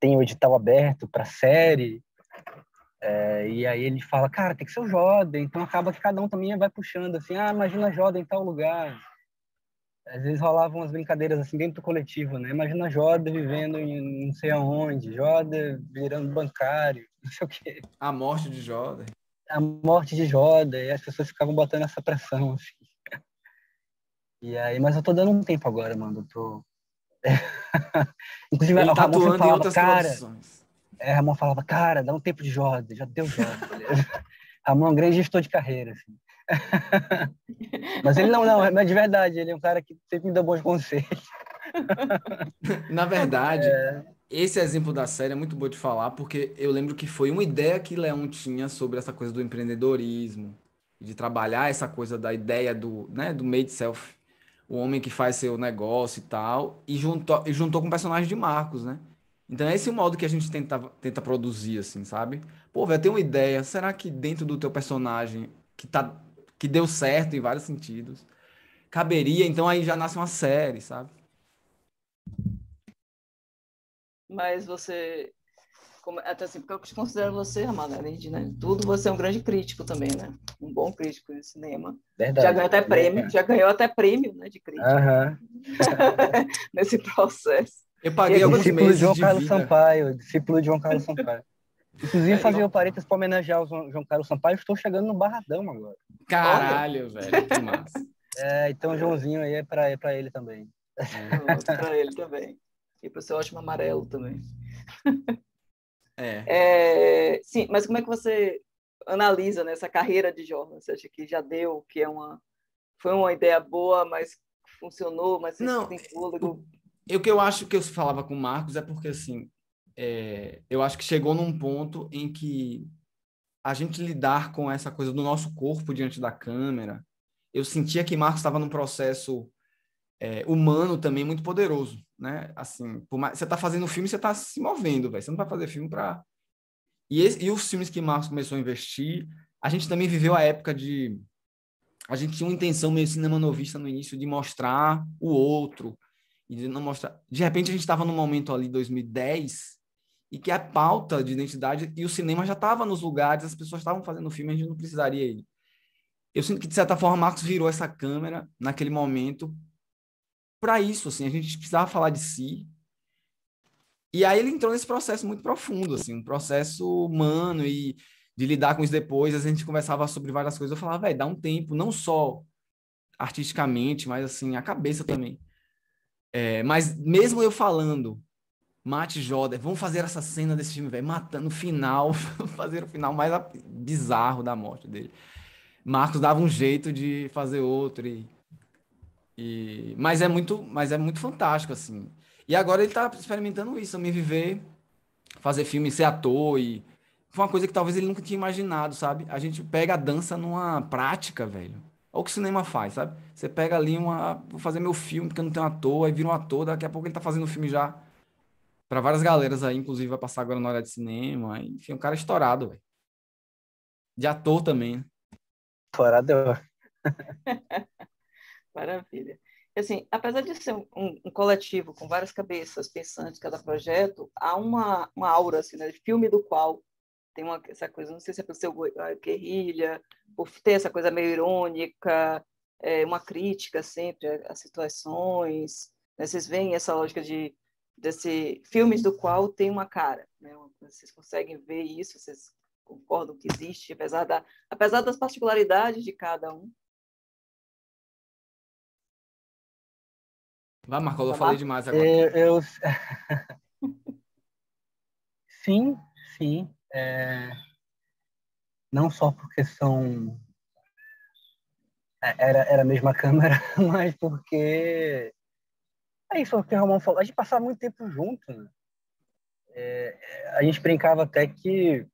[SPEAKER 4] tem o edital aberto para série, e aí ele fala, cara, tem que ser o Joda, então acaba que cada um também vai puxando, assim, imagina Joda em tal lugar. Às vezes rolavam umas brincadeiras assim dentro do coletivo, né? Imagina Joda vivendo em não sei aonde, Joda virando bancário, não sei o quê.
[SPEAKER 3] A morte de Joda.
[SPEAKER 4] A morte de Joda, e as pessoas ficavam botando essa pressão, assim. E aí, mas eu tô dando um tempo agora, mano. Eu tô... Inclusive,
[SPEAKER 3] Ele
[SPEAKER 4] o
[SPEAKER 3] tá
[SPEAKER 4] Ramon sempre
[SPEAKER 3] atuando em
[SPEAKER 4] falava,
[SPEAKER 3] outras
[SPEAKER 4] cara...
[SPEAKER 3] produções.
[SPEAKER 4] Ramon falava, cara, dá um tempo de Joda, já deu Joda, beleza? Ramon é um grande gestor de carreira, assim. Mas ele mas de verdade, ele é um cara que sempre me dá bons conselhos.
[SPEAKER 3] Na verdade, esse exemplo da série é muito bom de falar, porque eu lembro que foi uma ideia que Leão tinha sobre essa coisa do empreendedorismo, de trabalhar essa coisa da ideia do made self, o homem que faz seu negócio e tal, e juntou com o personagem de Marcos, né? Então esse é o modo que a gente tenta produzir, assim, sabe? Pô, velho, tem uma ideia, será que dentro do teu personagem, que deu certo em vários sentidos, caberia? Então aí já nasce uma série, sabe?
[SPEAKER 2] Mas você, até assim, porque eu te considero você, Margaride, né? Tudo você é um grande crítico também, né? Um bom crítico de cinema.
[SPEAKER 4] Verdade.
[SPEAKER 2] Já ganhou até prêmio, né, de crítico.
[SPEAKER 4] Aham.
[SPEAKER 2] Nesse processo.
[SPEAKER 3] Eu paguei alguns
[SPEAKER 4] Discípulo de
[SPEAKER 3] meses
[SPEAKER 4] João
[SPEAKER 3] de
[SPEAKER 4] Carlos
[SPEAKER 3] vida.
[SPEAKER 4] Sampaio, discípulo de João Carlos Sampaio. Inclusive, fazer
[SPEAKER 3] João-
[SPEAKER 4] o Paretas para homenagear o João Carlos Sampaio, estou chegando no Barradão agora.
[SPEAKER 3] Caralho, velho, que massa.
[SPEAKER 4] Então o Joãozinho aí é para ele também.
[SPEAKER 2] Pronto, para ele também. E para o seu ótimo amarelo também. Sim, mas como é que você analisa nessa carreira de Jordan? Você acha que já deu, foi uma ideia boa, mas funcionou, mas você
[SPEAKER 3] Não,
[SPEAKER 2] tem fôlego?
[SPEAKER 3] o que eu acho que eu falava com o Marcos é porque, assim, eu acho que chegou num ponto em que a gente lidar com essa coisa do nosso corpo diante da câmera, eu sentia que Marcos estava num processo humano também muito poderoso, né? Assim, você tá fazendo filme, você tá se movendo, velho. Você não vai fazer filme para... E os filmes que Marcos começou a investir, a gente também viveu a época de... A gente tinha uma intenção meio cinema novista no início de mostrar o outro, e de não mostrar... De repente, a gente estava num momento ali, 2010, e que a pauta de identidade e o cinema já estava nos lugares, as pessoas estavam fazendo filme, a gente não precisaria ir. Eu sinto que, de certa forma, Marcos virou essa câmera, naquele momento, para isso, assim, a gente precisava falar de si. E aí ele entrou nesse processo muito profundo, assim, um processo humano e de lidar com isso depois. A gente conversava sobre várias coisas. Eu falava, velho, dá um tempo, não só artisticamente, mas assim, a cabeça também. Mas mesmo eu falando Mate Joder, vamos fazer essa cena desse filme, velho, matando o final, fazer o final mais bizarro da morte dele. Marcos dava um jeito de fazer outro, mas é muito fantástico, assim. E agora ele tá experimentando isso, me viver, fazer filme, ser ator, e foi uma coisa que talvez ele nunca tinha imaginado, sabe? A gente pega a dança numa prática, velho. Olha o que o cinema faz, sabe? Você pega ali vou fazer meu filme porque eu não tenho ator, aí vira um ator, daqui a pouco ele tá fazendo um filme já para várias galeras aí, inclusive vai passar agora na hora de cinema, enfim, um cara estourado, velho. De ator também, né?
[SPEAKER 4] Fora deu.
[SPEAKER 2] Maravilha. E, assim, apesar de ser um coletivo com várias cabeças pensantes, cada projeto, há uma aura assim, né, de filme do qual tem essa coisa, não sei se é por ser a guerrilha, por ter essa coisa meio irônica, uma crítica sempre às situações, né? Vocês veem essa lógica desse filmes do qual tem uma cara, né? Vocês conseguem ver isso, vocês concordam que existe, apesar das particularidades de cada um.
[SPEAKER 3] Vai, Marcola, eu falei demais agora.
[SPEAKER 4] Sim, sim. Não só porque era a mesma câmera, mas porque é isso que o Ramon falou. A gente passava muito tempo junto, né? A gente brincava até que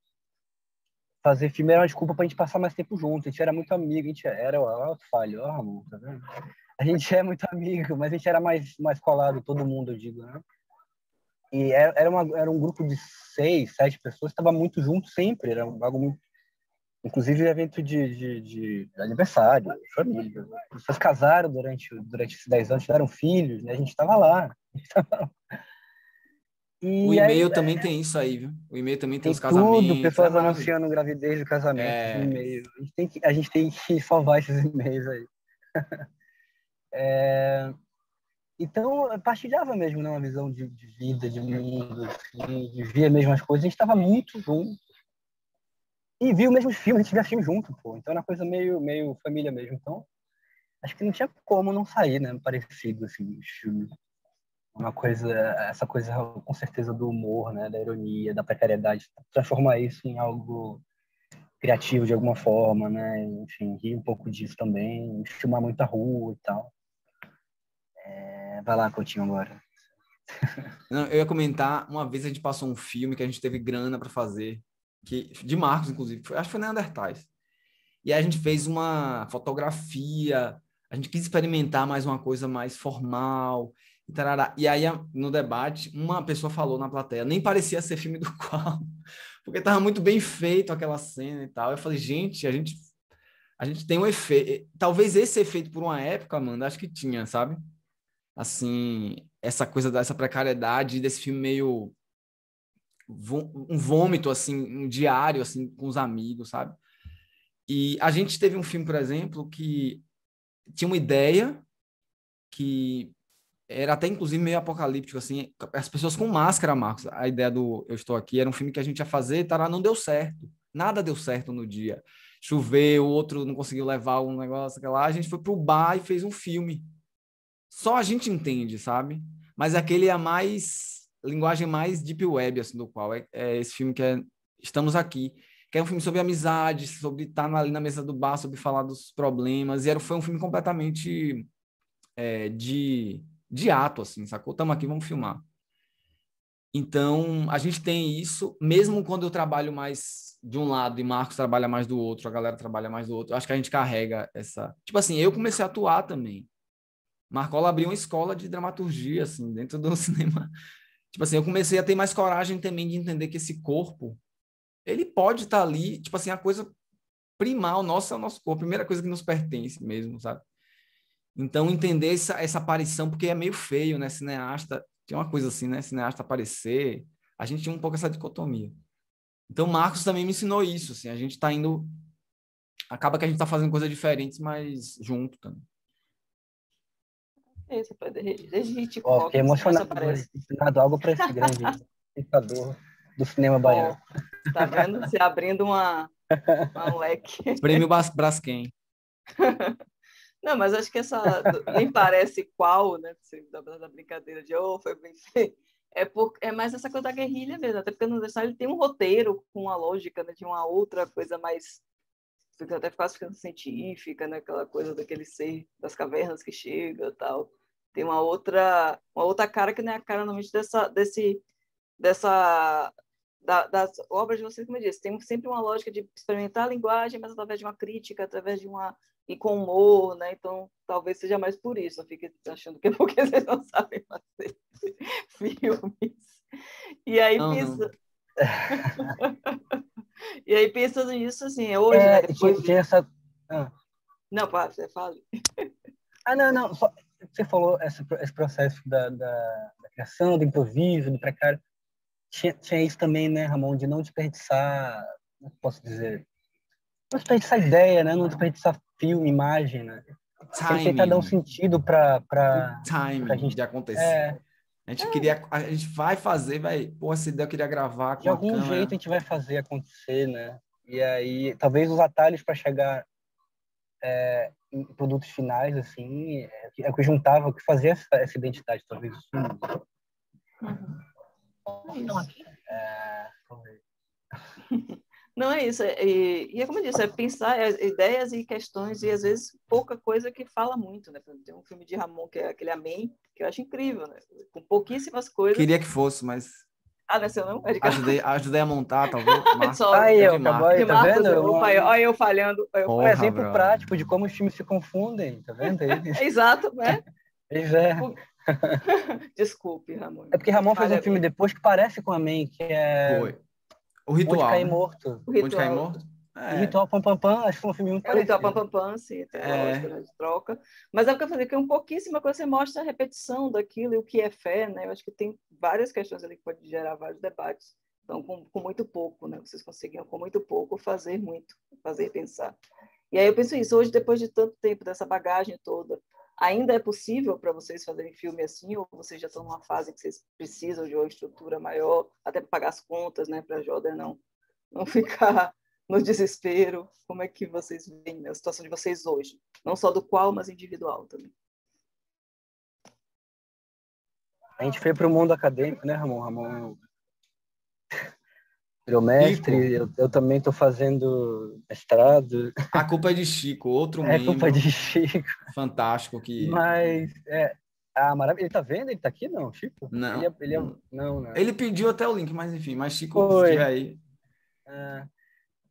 [SPEAKER 4] fazer filme era uma desculpa pra gente passar mais tempo junto. A gente era muito amigo, a gente era o falho, ó, Ramon, tá vendo? A gente é muito amigo, mas a gente era mais colado, todo mundo, eu digo, né? E era um grupo de 6, 7 pessoas, estava muito junto sempre, era algo muito... Inclusive evento de aniversário, família. As pessoas casaram durante esses 10 anos, tiveram filhos, né? A gente estava lá.
[SPEAKER 3] O e-mail também tem isso aí, viu? O e-mail também tem os casamentos.
[SPEAKER 4] Tudo, pessoas anunciando gravidez e casamento no e-mail. A gente tem que salvar esses e-mails aí. Então, eu partilhava mesmo, né, uma visão de vida, de mundo, assim, de ver mesmo as coisas. A gente estava muito junto. E via o mesmo filme, a gente via filme junto, pô. Então, era uma coisa meio família mesmo. Então, acho que não tinha como não sair, né, parecido, assim, os filmes. Essa coisa, com certeza, do humor, né, da ironia, da precariedade. Transformar isso em algo criativo de alguma forma, né? Enfim, rir um pouco disso também. Filmar muita rua e tal. Vai lá, Coutinho, agora.
[SPEAKER 3] Não, eu ia comentar, uma vez a gente passou um filme que a gente teve grana para fazer, de Marcos, inclusive, acho que foi Neandertais. E aí a gente fez uma fotografia, a gente quis experimentar mais uma coisa mais formal, e tarará. E aí, no debate, uma pessoa falou na plateia, nem parecia ser filme do qual, porque estava muito bem feito aquela cena e tal. Eu falei, gente, a gente tem um efeito, talvez esse efeito por uma época, Amanda, acho que tinha, sabe? Assim, essa coisa dessa precariedade, desse filme meio um vômito, assim, um diário, assim, com os amigos, sabe? E a gente teve um filme, por exemplo, que tinha uma ideia que era até, inclusive, meio apocalíptico, assim, as pessoas com máscara, Marcos. A ideia do Eu Estou Aqui era um filme que a gente ia fazer, tá, não deu certo. Nada deu certo no dia. Choveu, o outro não conseguiu levar um negócio, lá. A gente foi pro bar e fez um filme. Só a gente entende, sabe? Mas aquele é a linguagem mais deep web, assim, do qual é esse filme que é Estamos Aqui, que é um filme sobre amizade, sobre estar ali na mesa do bar, sobre falar dos problemas, e foi um filme completamente de ato, assim, sacou? Estamos aqui, vamos filmar. Então, a gente tem isso, mesmo quando eu trabalho mais de um lado e Marcos trabalha mais do outro, a galera trabalha mais do outro, eu acho que a gente carrega essa... Tipo assim, eu comecei a atuar também. Marcola abriu uma escola de dramaturgia, assim, dentro do cinema. Tipo assim, eu comecei a ter mais coragem também de entender que esse corpo, ele pode estar ali, tipo assim, a coisa primal nossa é o nosso corpo, a primeira coisa que nos pertence mesmo, sabe? Então, entender essa aparição, porque é meio feio, né? Cineasta, tem uma coisa assim, né? Cineasta aparecer, a gente tinha um pouco essa dicotomia. Então, Marcos também me ensinou isso, assim, a gente tá indo... Acaba que a gente tá fazendo coisas diferentes, mas junto também.
[SPEAKER 2] Isso, desde Hitchcock,
[SPEAKER 4] fiquei emocionado ensinado algo para esse grande pensador do cinema baiano.
[SPEAKER 2] Tá vendo? Se abrindo um leque.
[SPEAKER 3] Prêmio Braskem.
[SPEAKER 2] Não, mas acho que nem parece qual, né? Da brincadeira de foi bem feito. É mais essa coisa da guerrilha mesmo, até porque no Understar ele tem um roteiro com uma lógica, né, de uma outra coisa mais, até quase ficando científica, né, aquela coisa daquele ser das cavernas que chega e tal. Tem uma outra cara que não é a cara normalmente das obras de vocês, como eu disse, tem sempre uma lógica de experimentar a linguagem, mas através de uma crítica, através de e com humor, né? Então, talvez seja mais por isso. Não fique achando que é porque vocês não sabem fazer filmes. E aí, e aí pensando nisso, assim, hoje, né? Depois
[SPEAKER 4] tinha essa...
[SPEAKER 2] Não, pá, você fale.
[SPEAKER 4] Não. Você falou esse processo da criação, do improviso, do precário. Tinha isso também, né, Ramon, de não desperdiçar, como posso dizer, não desperdiçar ideia, né, não desperdiçar filme, imagem, né. Sempre tentar dar um sentido para
[SPEAKER 3] a gente de acontecer. A gente vai fazer, pô, essa ideia eu queria gravar com
[SPEAKER 4] de algum
[SPEAKER 3] câmera.
[SPEAKER 4] jeito a gente vai fazer acontecer, né? E aí, talvez os atalhos para chegar em produtos finais, assim, é o que juntava, o que fazia essa identidade, talvez, os filmes.
[SPEAKER 2] Não é isso, e é como eu disse, é pensar ideias e questões, e às vezes pouca coisa que fala muito, né? Tem um filme de Ramon, que é aquele Amém, que eu acho incrível, né? Com pouquíssimas coisas.
[SPEAKER 3] Queria que fosse, mas...
[SPEAKER 2] não é seu não? É de
[SPEAKER 3] ajudei a montar, talvez.
[SPEAKER 4] Aí, acabou aí, tá vendo?
[SPEAKER 2] Olha eu falhando.
[SPEAKER 4] Um exemplo prático de como os filmes se confundem, tá vendo?
[SPEAKER 2] Exato, né?
[SPEAKER 4] Pois é.
[SPEAKER 2] Desculpe, Ramon.
[SPEAKER 4] É porque Ramon fez um filme depois que parece com Amém, que é...
[SPEAKER 3] Foi. O Ritual.
[SPEAKER 4] Onde Cair Morto.
[SPEAKER 2] O Ritual.
[SPEAKER 4] O Ritual Pam Pam Pam, acho que foi um filme muito parecido.
[SPEAKER 2] O Ritual Pam Pam Pam, sim, tem lógica, né, de troca. Mas é o que eu falei, que pouquíssima coisa você mostra a repetição daquilo e o que é fé, né? Eu acho que tem várias questões ali que pode gerar vários debates. Então, com muito pouco, né? Vocês conseguiam, com muito pouco, fazer muito, fazer pensar. E aí eu penso isso, hoje, depois de tanto tempo, dessa bagagem toda, ainda é possível para vocês fazerem filme assim, ou vocês já estão numa fase que vocês precisam de uma estrutura maior, até para pagar as contas, né? Para a Joder não ficar no desespero? Como é que vocês veem a situação de vocês hoje? Não só do qual, mas individual também.
[SPEAKER 4] A gente foi para o mundo acadêmico, né, Ramon? Ramon virou mestre, eu também estou fazendo mestrado.
[SPEAKER 3] A culpa é de Chico, outro membro.
[SPEAKER 4] É culpa de Chico.
[SPEAKER 3] Fantástico que...
[SPEAKER 4] Mas, maravilha. Ele tá vendo? Ele tá aqui, não, Chico?
[SPEAKER 3] Não.
[SPEAKER 4] Não.
[SPEAKER 3] Ele pediu até o link, mas enfim, Chico, se tiver aí...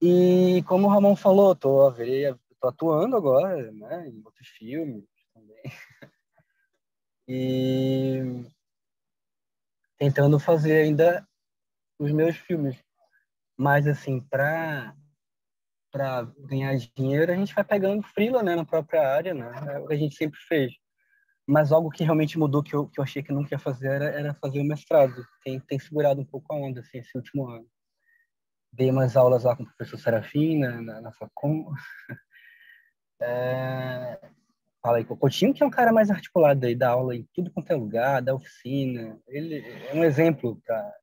[SPEAKER 4] E como o Ramon falou, tô atuando agora, né, em outros filmes também. E tentando fazer ainda os meus filmes. Mas, assim, para ganhar dinheiro, a gente vai pegando freela, né, na própria área, né? É o que a gente sempre fez. Mas algo que realmente mudou, que eu achei que nunca ia fazer, era fazer o mestrado. Tem segurado um pouco a onda, assim, esse último ano. Dei umas aulas lá com o professor Serafim, na Facom. Fala aí com o Coutinho, que é um cara mais articulado aí, dá aula em tudo quanto é lugar, dá oficina. Ele é um exemplo para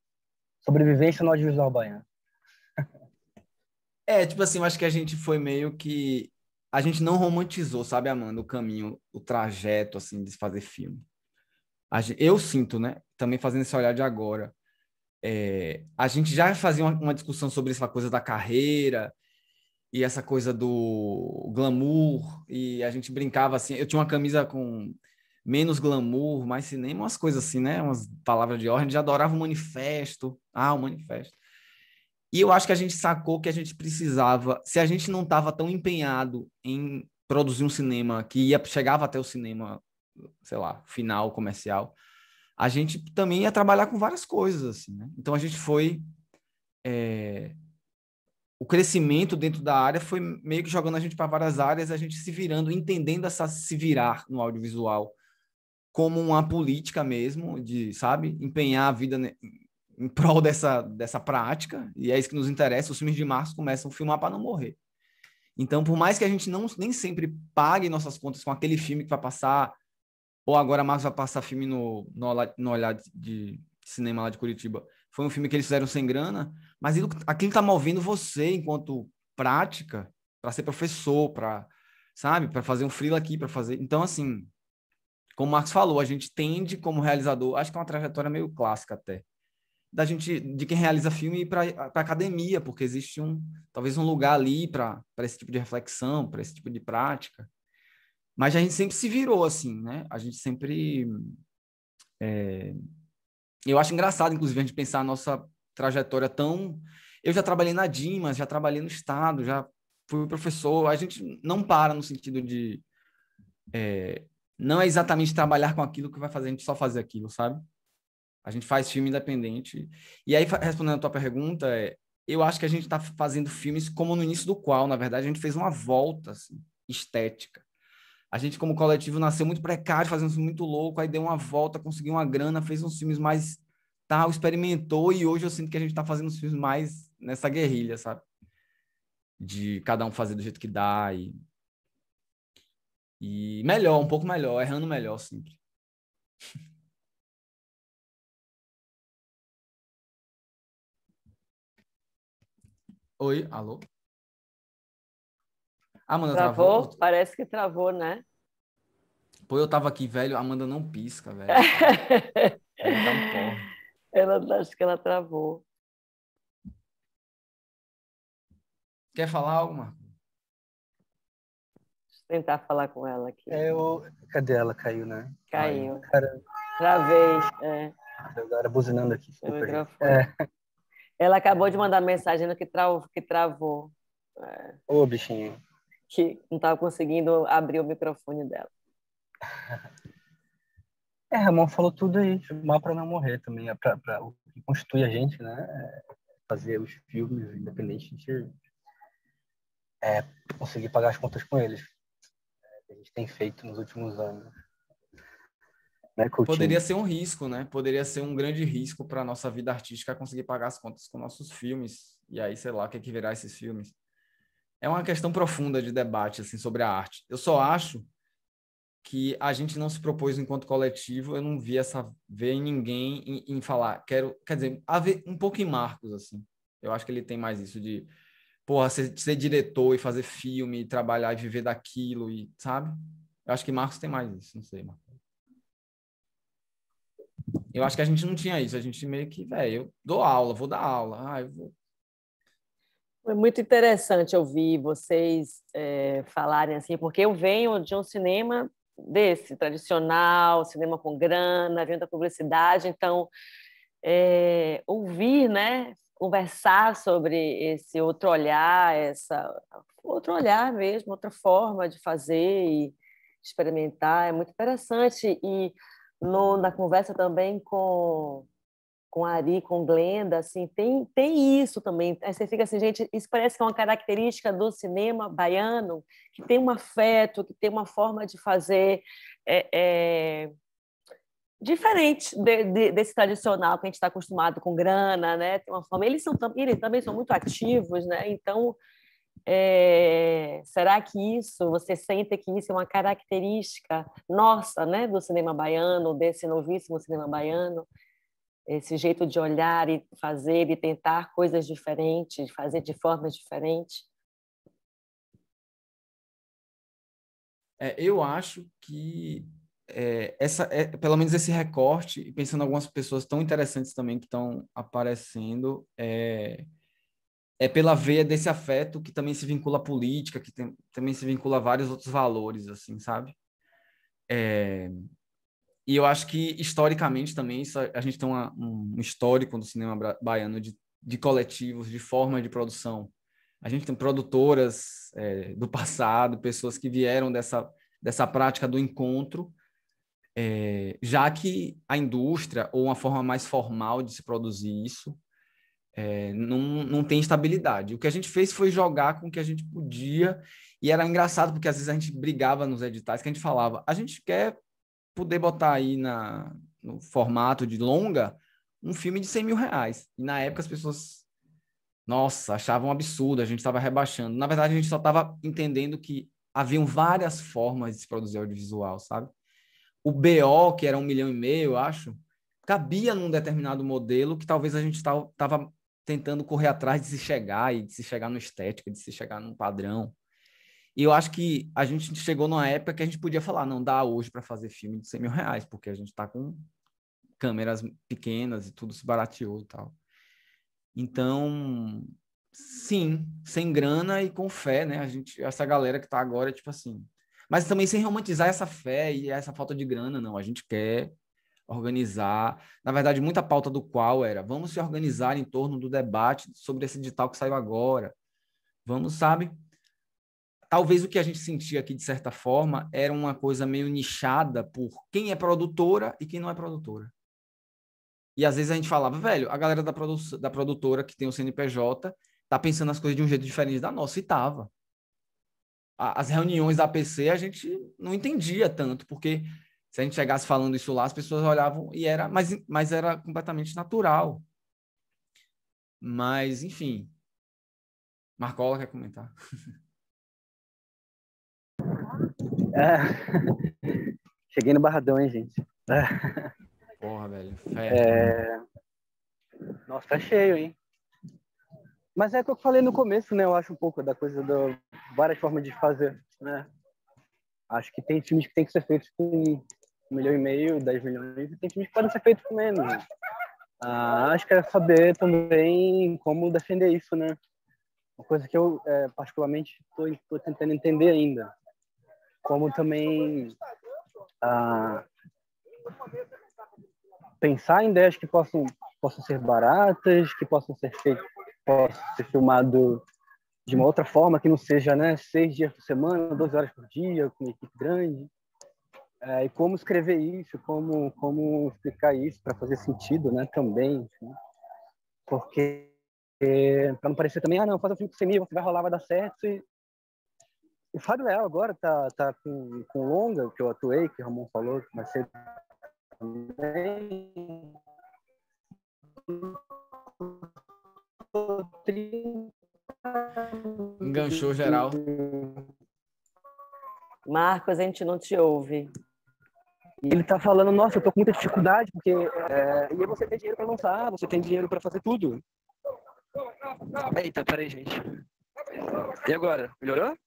[SPEAKER 4] sobrevivência no audiovisual baiano.
[SPEAKER 3] Tipo assim, eu acho que a gente foi meio que... A gente não romantizou, sabe, Amanda, o caminho, o trajeto, assim, de fazer filme. Eu sinto, né, também fazendo esse olhar de agora, a gente já fazia uma discussão sobre essa coisa da carreira e essa coisa do glamour, e a gente brincava assim, eu tinha uma camisa com menos glamour, mais cinema, umas coisas assim, né, umas palavras de ordem, a gente adorava o manifesto, o manifesto. E eu acho que a gente sacou que a gente precisava, se a gente não estava tão empenhado em produzir um cinema que chegava até o cinema, sei lá, final, comercial, a gente também ia trabalhar com várias coisas, assim, né? Então a gente foi... O crescimento dentro da área foi meio que jogando a gente para várias áreas, a gente se virando, entendendo essa se virar no audiovisual como uma política mesmo, de, sabe, empenhar a vida em prol dessa prática, e é isso que nos interessa. Os filmes de Marcos começam a filmar para não morrer. Então, por mais que a gente nem sempre pague nossas contas com aquele filme que vai passar, ou agora Marcos vai passar filme no Olhar de Cinema lá de Curitiba, foi um filme que eles fizeram sem grana, mas aquilo está movendo você enquanto prática para ser professor, para, sabe, para fazer um freela aqui, para fazer... Então, assim, como o Marcos falou, a gente tende como realizador, acho que é uma trajetória meio clássica até, de quem realiza filme ir para a academia, porque existe talvez um lugar ali para esse tipo de reflexão, para esse tipo de prática. Mas a gente sempre se virou assim, né? A gente sempre... Eu acho engraçado, inclusive, a gente pensar a nossa trajetória tão... Eu já trabalhei na Dimas, já trabalhei no Estado, já fui professor. A gente não para no sentido de... Não é exatamente trabalhar com aquilo que vai fazer a gente só fazer aquilo, sabe? A gente faz filme independente. E aí, respondendo a tua pergunta, eu acho que a gente está fazendo filmes como no início do qual, na verdade, a gente fez uma volta assim, estética. A gente, como coletivo, nasceu muito precário, fazendo um filme muito louco, aí deu uma volta, conseguiu uma grana, fez uns filmes mais tal, experimentou, e hoje eu sinto que a gente está fazendo uns filmes mais nessa guerrilha, sabe? De cada um fazer do jeito que dá e melhor, um pouco melhor, errando melhor sempre. Oi, alô? Amanda
[SPEAKER 1] Travou?
[SPEAKER 3] travou?
[SPEAKER 1] Parece que travou, né?
[SPEAKER 3] Pô, eu tava aqui, velho, a Amanda não pisca, velho. Deve estar um porre.
[SPEAKER 1] Acho que ela travou.
[SPEAKER 3] Quer falar algo, Marco?
[SPEAKER 1] Deixa eu tentar falar com ela aqui.
[SPEAKER 4] Cadê ela? Caiu, né?
[SPEAKER 1] Caiu.
[SPEAKER 4] Cara,
[SPEAKER 1] Travei.
[SPEAKER 4] agora buzinando aqui.
[SPEAKER 1] Meu
[SPEAKER 4] Desculpa, gente.
[SPEAKER 1] microfone. Ela acabou de mandar mensagem que travou.
[SPEAKER 4] Ô, bichinho.
[SPEAKER 1] Que não estava conseguindo abrir o microfone dela.
[SPEAKER 4] Ramon falou tudo aí. Filmar para não morrer também. O que constitui a gente, né? Fazer os filmes independentes. Conseguir pagar as contas com eles. Que a gente tem feito nos últimos anos. Né,
[SPEAKER 3] poderia ser um risco, né? Poderia ser um grande risco para a nossa vida artística conseguir pagar as contas com nossos filmes. E aí, sei lá, o que é que virá esses filmes. É uma questão profunda de debate assim, sobre a arte. Eu só acho que a gente não se propôs enquanto coletivo, eu não vi ver em ninguém em falar, quer dizer, haver um pouco em Marcos, assim. Eu acho que ele tem mais isso de, porra, ser diretor e fazer filme, e trabalhar e viver daquilo, e sabe? Eu acho que Marcos tem mais isso, não sei, Marcos. Eu acho que a gente não tinha isso, a gente meio que, velho, eu dou aula, vou dar aula, eu vou...
[SPEAKER 1] Foi muito interessante ouvir vocês falarem assim, porque eu venho de um cinema desse, tradicional, cinema com grana, vendo a publicidade, então ouvir, né, conversar sobre esse outro olhar, outro olhar mesmo, outra forma de fazer e experimentar, é muito interessante. E na conversa também com Ari, com Glenda, assim, tem isso também. Aí você fica assim, gente, isso parece que é uma característica do cinema baiano, que tem um afeto, que tem uma forma de fazer diferente desse tradicional que a gente está acostumado com grana, né? Tem uma forma. Eles também são muito ativos, né? Então, será que você sente que isso é uma característica nossa, né, do cinema baiano, desse novíssimo cinema baiano? Esse jeito de olhar e fazer e tentar coisas diferentes, fazer de formas diferentes?
[SPEAKER 3] Eu acho que pelo menos esse recorte, e pensando em algumas pessoas tão interessantes também que estão aparecendo, pela veia desse afeto que também se vincula à política, que também se vincula a vários outros valores, assim, sabe? E eu acho que, historicamente, também, a gente tem um histórico no cinema baiano de coletivos, de forma de produção. A gente tem produtoras do passado, pessoas que vieram dessa prática do encontro, já que a indústria, ou uma forma mais formal de se produzir isso, não tem estabilidade. O que a gente fez foi jogar com o que a gente podia, e era engraçado, porque às vezes a gente brigava nos editais, que a gente falava, a gente quer poder botar aí no formato de longa um filme de 100 mil reais. E na época as pessoas, nossa, achavam um absurdo, a gente estava rebaixando. Na verdade, a gente só estava entendendo que haviam várias formas de se produzir audiovisual, sabe? O BO, que era 1,5 milhão, eu acho, cabia num determinado modelo que talvez a gente estava tentando correr atrás de se chegar, e de se chegar no estética, de se chegar num padrão. E eu acho que a gente chegou numa época que a gente podia falar, não dá hoje para fazer filme de 100 mil reais, porque a gente está com câmeras pequenas e tudo se barateou e tal. Então, sim, sem grana e com fé, né? Essa galera que tá agora, tipo assim. Mas também sem romantizar essa fé e essa falta de grana, não. A gente quer organizar. Na verdade, muita pauta do qual era: vamos se organizar em torno do debate sobre esse edital que saiu agora. Vamos, sabe? Talvez o que a gente sentia aqui, de certa forma, era uma coisa meio nichada por quem é produtora e quem não é produtora. E às vezes a gente falava, velho, a galera da produtora que tem o CNPJ tá pensando as coisas de um jeito diferente da nossa, e tava. As reuniões da APC a gente não entendia tanto, porque se a gente chegasse falando isso lá, as pessoas olhavam e era, mas era completamente natural. Mas, enfim. Marcola quer comentar?
[SPEAKER 5] Cheguei no Barradão, hein, gente?
[SPEAKER 3] Porra, velho.
[SPEAKER 5] Nossa, tá cheio, hein? Mas é o que eu falei no começo, né? Eu acho um pouco da coisa das várias formas de fazer, né? Acho que tem filmes que tem que ser feitos com 1,5 milhão, 10 milhões, e tem filmes que podem ser feitos com menos. Né? Acho que é saber também como defender isso, né? Uma coisa que eu, particularmente, estou tentando entender ainda. Como também pensar em ideias que possam ser baratas, que possam ser filmado de uma outra forma, que não seja, né, 6 dias por semana, 12 horas por dia, com uma equipe grande. E como escrever isso, como explicar isso para fazer sentido, né, também. Enfim. Porque, para não parecer também, não, faz um filme com 100 mil, você vai rolar, vai dar certo. E o Fábio Leal agora tá com longa, que eu atuei, que o Ramon falou, que vai ser também.
[SPEAKER 3] Enganchou geral.
[SPEAKER 1] Marcos, a gente não te ouve.
[SPEAKER 5] E ele tá falando, nossa, eu tô com muita dificuldade, porque e aí você tem dinheiro para lançar, você tem dinheiro para fazer tudo. Eita, peraí, gente. E agora? Melhorou?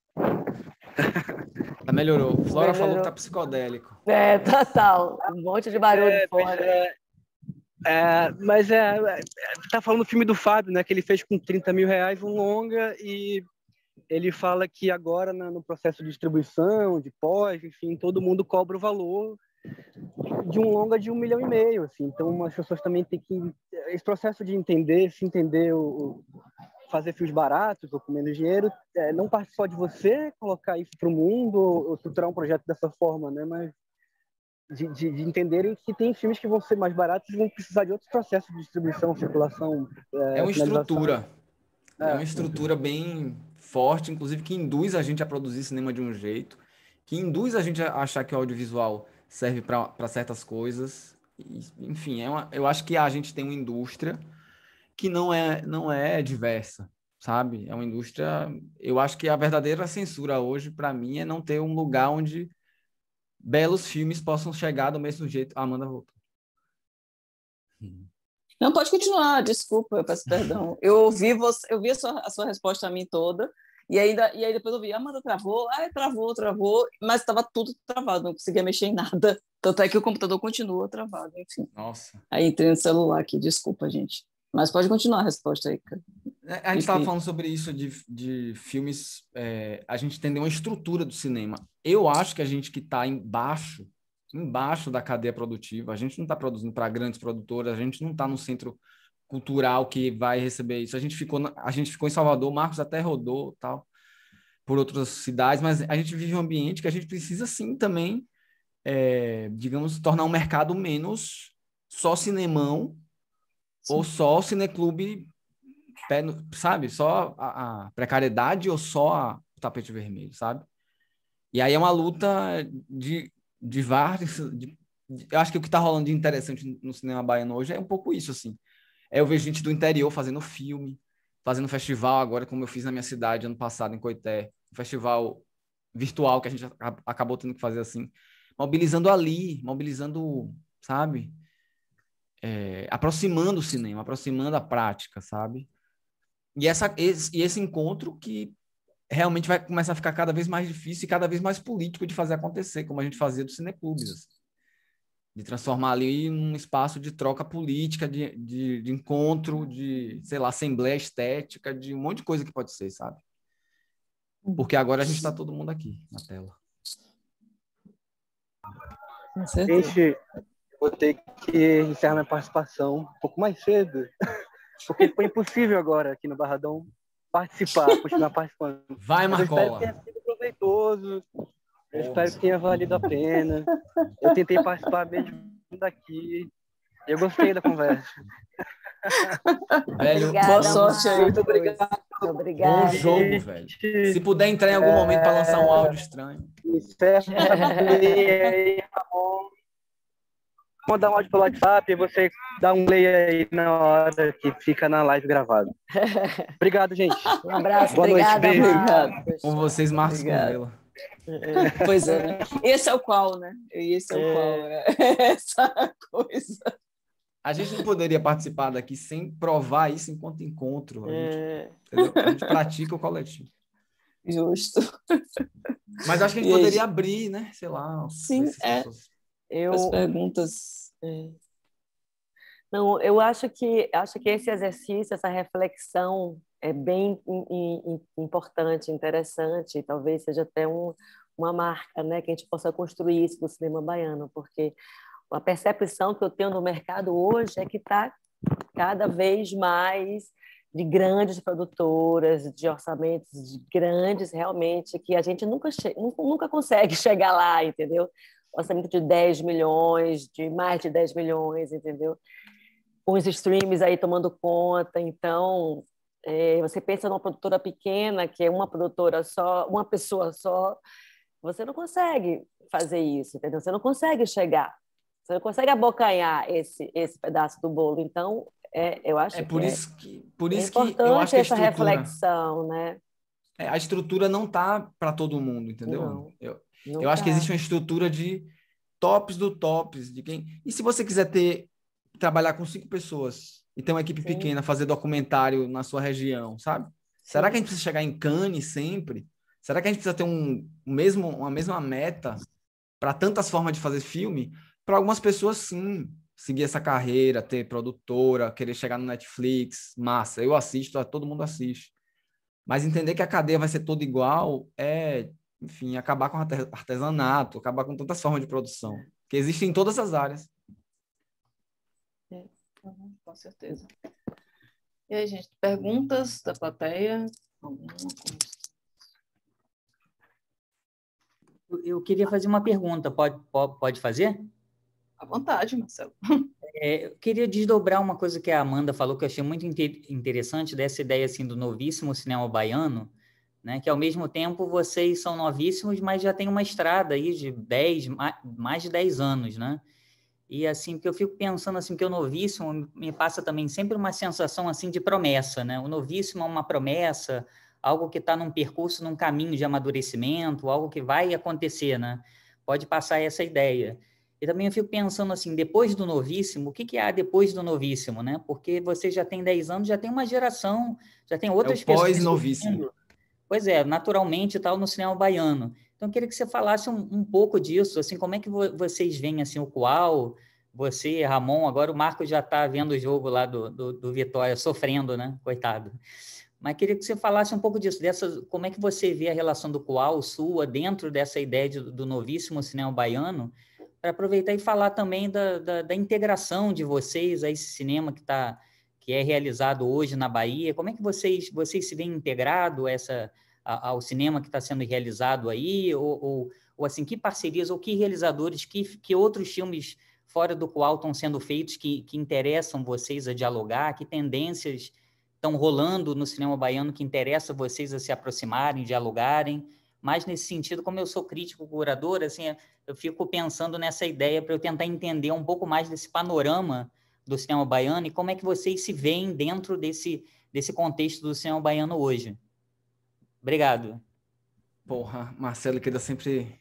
[SPEAKER 3] Melhorou. Flora falou que tá psicodélico.
[SPEAKER 1] Total. Um monte de barulho fora.
[SPEAKER 5] Mas tá falando do filme do Fábio, né? Que ele fez com 30 mil reais um longa, e ele fala que agora no processo de distribuição, de pós, enfim, todo mundo cobra o valor de um longa de 1,5 milhão, assim. Então as pessoas também têm que esse processo de se entender fazer filmes baratos ou com menos dinheiro, não parte só de você colocar isso para o mundo ou estruturar um projeto dessa forma, né? Mas de entenderem que tem filmes que vão ser mais baratos e vão precisar de outros processos de distribuição, circulação,
[SPEAKER 3] É uma estrutura.
[SPEAKER 5] É
[SPEAKER 3] uma estrutura bem forte, inclusive, que induz a gente a produzir cinema de um jeito, que induz a gente a achar que o audiovisual serve para certas coisas. Enfim, eu acho que a gente tem uma indústria que não é diversa, sabe? É uma indústria... Eu acho que a verdadeira censura hoje, para mim, é não ter um lugar onde belos filmes possam chegar do mesmo jeito. Amanda voltou.
[SPEAKER 2] Não, pode continuar, desculpa, eu peço perdão. Eu ouvi a sua resposta a mim toda, e aí depois eu vi, Amanda travou, travou, mas estava tudo travado, não conseguia mexer em nada. Tanto é que o computador continua travado, enfim.
[SPEAKER 3] Nossa.
[SPEAKER 2] Aí entrei no celular aqui, desculpa, gente. Mas pode continuar a resposta aí, cara.
[SPEAKER 3] A gente estava falando sobre isso de filmes, a gente entender uma estrutura do cinema. Eu acho que a gente que está embaixo da cadeia produtiva, a gente não está produzindo para grandes produtoras, a gente não está no centro cultural que vai receber isso. A gente ficou em Salvador, o Marcos até rodou tal, por outras cidades, mas a gente vive um ambiente que a gente precisa sim também, digamos, tornar um mercado menos só cinemão, sim, ou só cineclube, sabe? Só a precariedade ou só o tapete vermelho, sabe? E aí é uma luta de vários... eu acho que o que está rolando de interessante no cinema baiano hoje é um pouco isso, assim. Eu vejo gente do interior fazendo filme, fazendo festival agora, como eu fiz na minha cidade ano passado, em Coité, um festival virtual que a gente acabou tendo que fazer assim, mobilizando, sabe? Aproximando o cinema, aproximando a prática, sabe? E esse encontro que realmente vai começar a ficar cada vez mais difícil e cada vez mais político de fazer acontecer, como a gente fazia dos cineclubes, assim. De transformar ali num espaço de troca política, de encontro, de, sei lá, assembleia estética, de um monte de coisa que pode ser, sabe? Porque agora a gente está todo mundo aqui na tela.
[SPEAKER 5] Gente, vou ter que encerrar minha participação um pouco mais cedo, porque foi impossível agora aqui no Barradão continuar participando.
[SPEAKER 3] Vai, Marcola!
[SPEAKER 5] Eu espero que tenha sido proveitoso, eu espero que tenha valido a pena. Eu tentei participar mesmo daqui, eu gostei da conversa.
[SPEAKER 3] Velho,
[SPEAKER 1] Obrigada,
[SPEAKER 2] boa sorte aí, muito
[SPEAKER 1] Marcos.
[SPEAKER 2] obrigado.
[SPEAKER 1] Obrigada.
[SPEAKER 3] bom jogo, velho. Se puder entrar em algum momento para lançar um áudio estranho.
[SPEAKER 5] Encerra play aí, Ramon. Vou mandar um áudio pelo WhatsApp e você dá um play aí na hora que fica na live gravado. Obrigado, gente.
[SPEAKER 1] Um abraço,
[SPEAKER 5] Boa noite,
[SPEAKER 1] obrigada,
[SPEAKER 5] beijo.
[SPEAKER 1] Marcos.
[SPEAKER 3] Com vocês, Marcos Convela.
[SPEAKER 2] Pois é, né? Esse é o qual, né? Esse é o qual. Essa coisa.
[SPEAKER 3] A gente não poderia participar daqui sem provar isso enquanto encontro. A gente pratica o coletivo.
[SPEAKER 2] Justo.
[SPEAKER 3] Mas acho que a gente poderia abrir, né? Sei lá.
[SPEAKER 2] Sim, as perguntas.
[SPEAKER 1] Não, eu acho que esse exercício, essa reflexão é bem importante, interessante, e talvez seja até uma marca, né, que a gente possa construir isso no cinema baiano, porque a percepção que eu tenho no mercado hoje é que está cada vez mais de grandes produtoras, de orçamentos de grandes, realmente, que a gente nunca consegue chegar lá, entendeu? Orçamento de 10 milhões, de mais de 10 milhões, entendeu? Com os streams aí tomando conta. Então, você pensa numa produtora pequena, que é uma produtora só, uma pessoa só, você não consegue fazer isso, entendeu? Você não consegue chegar, você não consegue abocanhar esse pedaço do bolo. Então, eu acho
[SPEAKER 3] por
[SPEAKER 1] que
[SPEAKER 3] isso
[SPEAKER 1] é
[SPEAKER 3] que eu acho que
[SPEAKER 1] essa reflexão, né?
[SPEAKER 3] A estrutura não tá para todo mundo, entendeu?
[SPEAKER 1] Não,
[SPEAKER 3] eu acho que existe uma estrutura de tops do tops, de quem. E se você quiser trabalhar com 5 pessoas e ter uma equipe pequena, fazer documentário na sua região, sabe? Sim. Será que a gente precisa chegar em Cannes sempre? Será que a gente precisa ter uma mesma meta para tantas formas de fazer filme? Para algumas pessoas, sim. Seguir essa carreira, ter produtora, querer chegar no Netflix, massa. Eu assisto, todo mundo assiste. Mas entender que a cadeia vai ser toda igual enfim, acabar com o artesanato, acabar com tantas formas de produção, que existem em todas as áreas.
[SPEAKER 2] Com certeza. E aí, gente, perguntas da plateia?
[SPEAKER 6] Eu queria fazer uma pergunta, pode fazer?
[SPEAKER 2] À vontade, Marcelo.
[SPEAKER 6] Eu queria desdobrar uma coisa que a Amanda falou, que eu achei muito interessante, dessa ideia assim, do novíssimo cinema baiano, né? Que ao mesmo tempo vocês são novíssimos, mas já tem uma estrada aí de mais de 10 anos, né? E assim, porque eu fico pensando assim, que o novíssimo me passa também sempre uma sensação assim de promessa, né? O novíssimo é uma promessa, algo que está num percurso, num caminho de amadurecimento, algo que vai acontecer, né? Pode passar essa ideia. E também eu fico pensando assim, depois do novíssimo, o que há depois do novíssimo, né? Porque você já tem 10 anos, já tem uma geração, já tem outras pessoas.
[SPEAKER 3] Pós-novíssimo.
[SPEAKER 6] Pois é, naturalmente e tal, no cinema baiano. Então, eu queria que você falasse um pouco disso, assim, como é que vocês veem, assim, o qual, você, Ramon, agora o Marcos já está vendo o jogo lá do Vitória, sofrendo, né? Coitado. Mas queria que você falasse um pouco disso, como é que você vê a relação do qual, sua, dentro dessa ideia do novíssimo cinema baiano, para aproveitar e falar também da integração de vocês a esse cinema que é realizado hoje na Bahia. Como é que vocês se veem integrado ao cinema que está sendo realizado aí? Ou assim, que parcerias ou que realizadores, que outros filmes fora do qual estão sendo feitos que interessam vocês a dialogar? Que tendências estão rolando no cinema baiano que interessa vocês a se aproximarem, dialogarem? Mas nesse sentido, como eu sou crítico, curador, assim, eu fico pensando nessa ideia para eu tentar entender um pouco mais desse panorama do cinema baiano e como é que vocês se veem dentro desse contexto do cinema baiano hoje. Obrigado.
[SPEAKER 3] Porra, Marcelo queda sempre...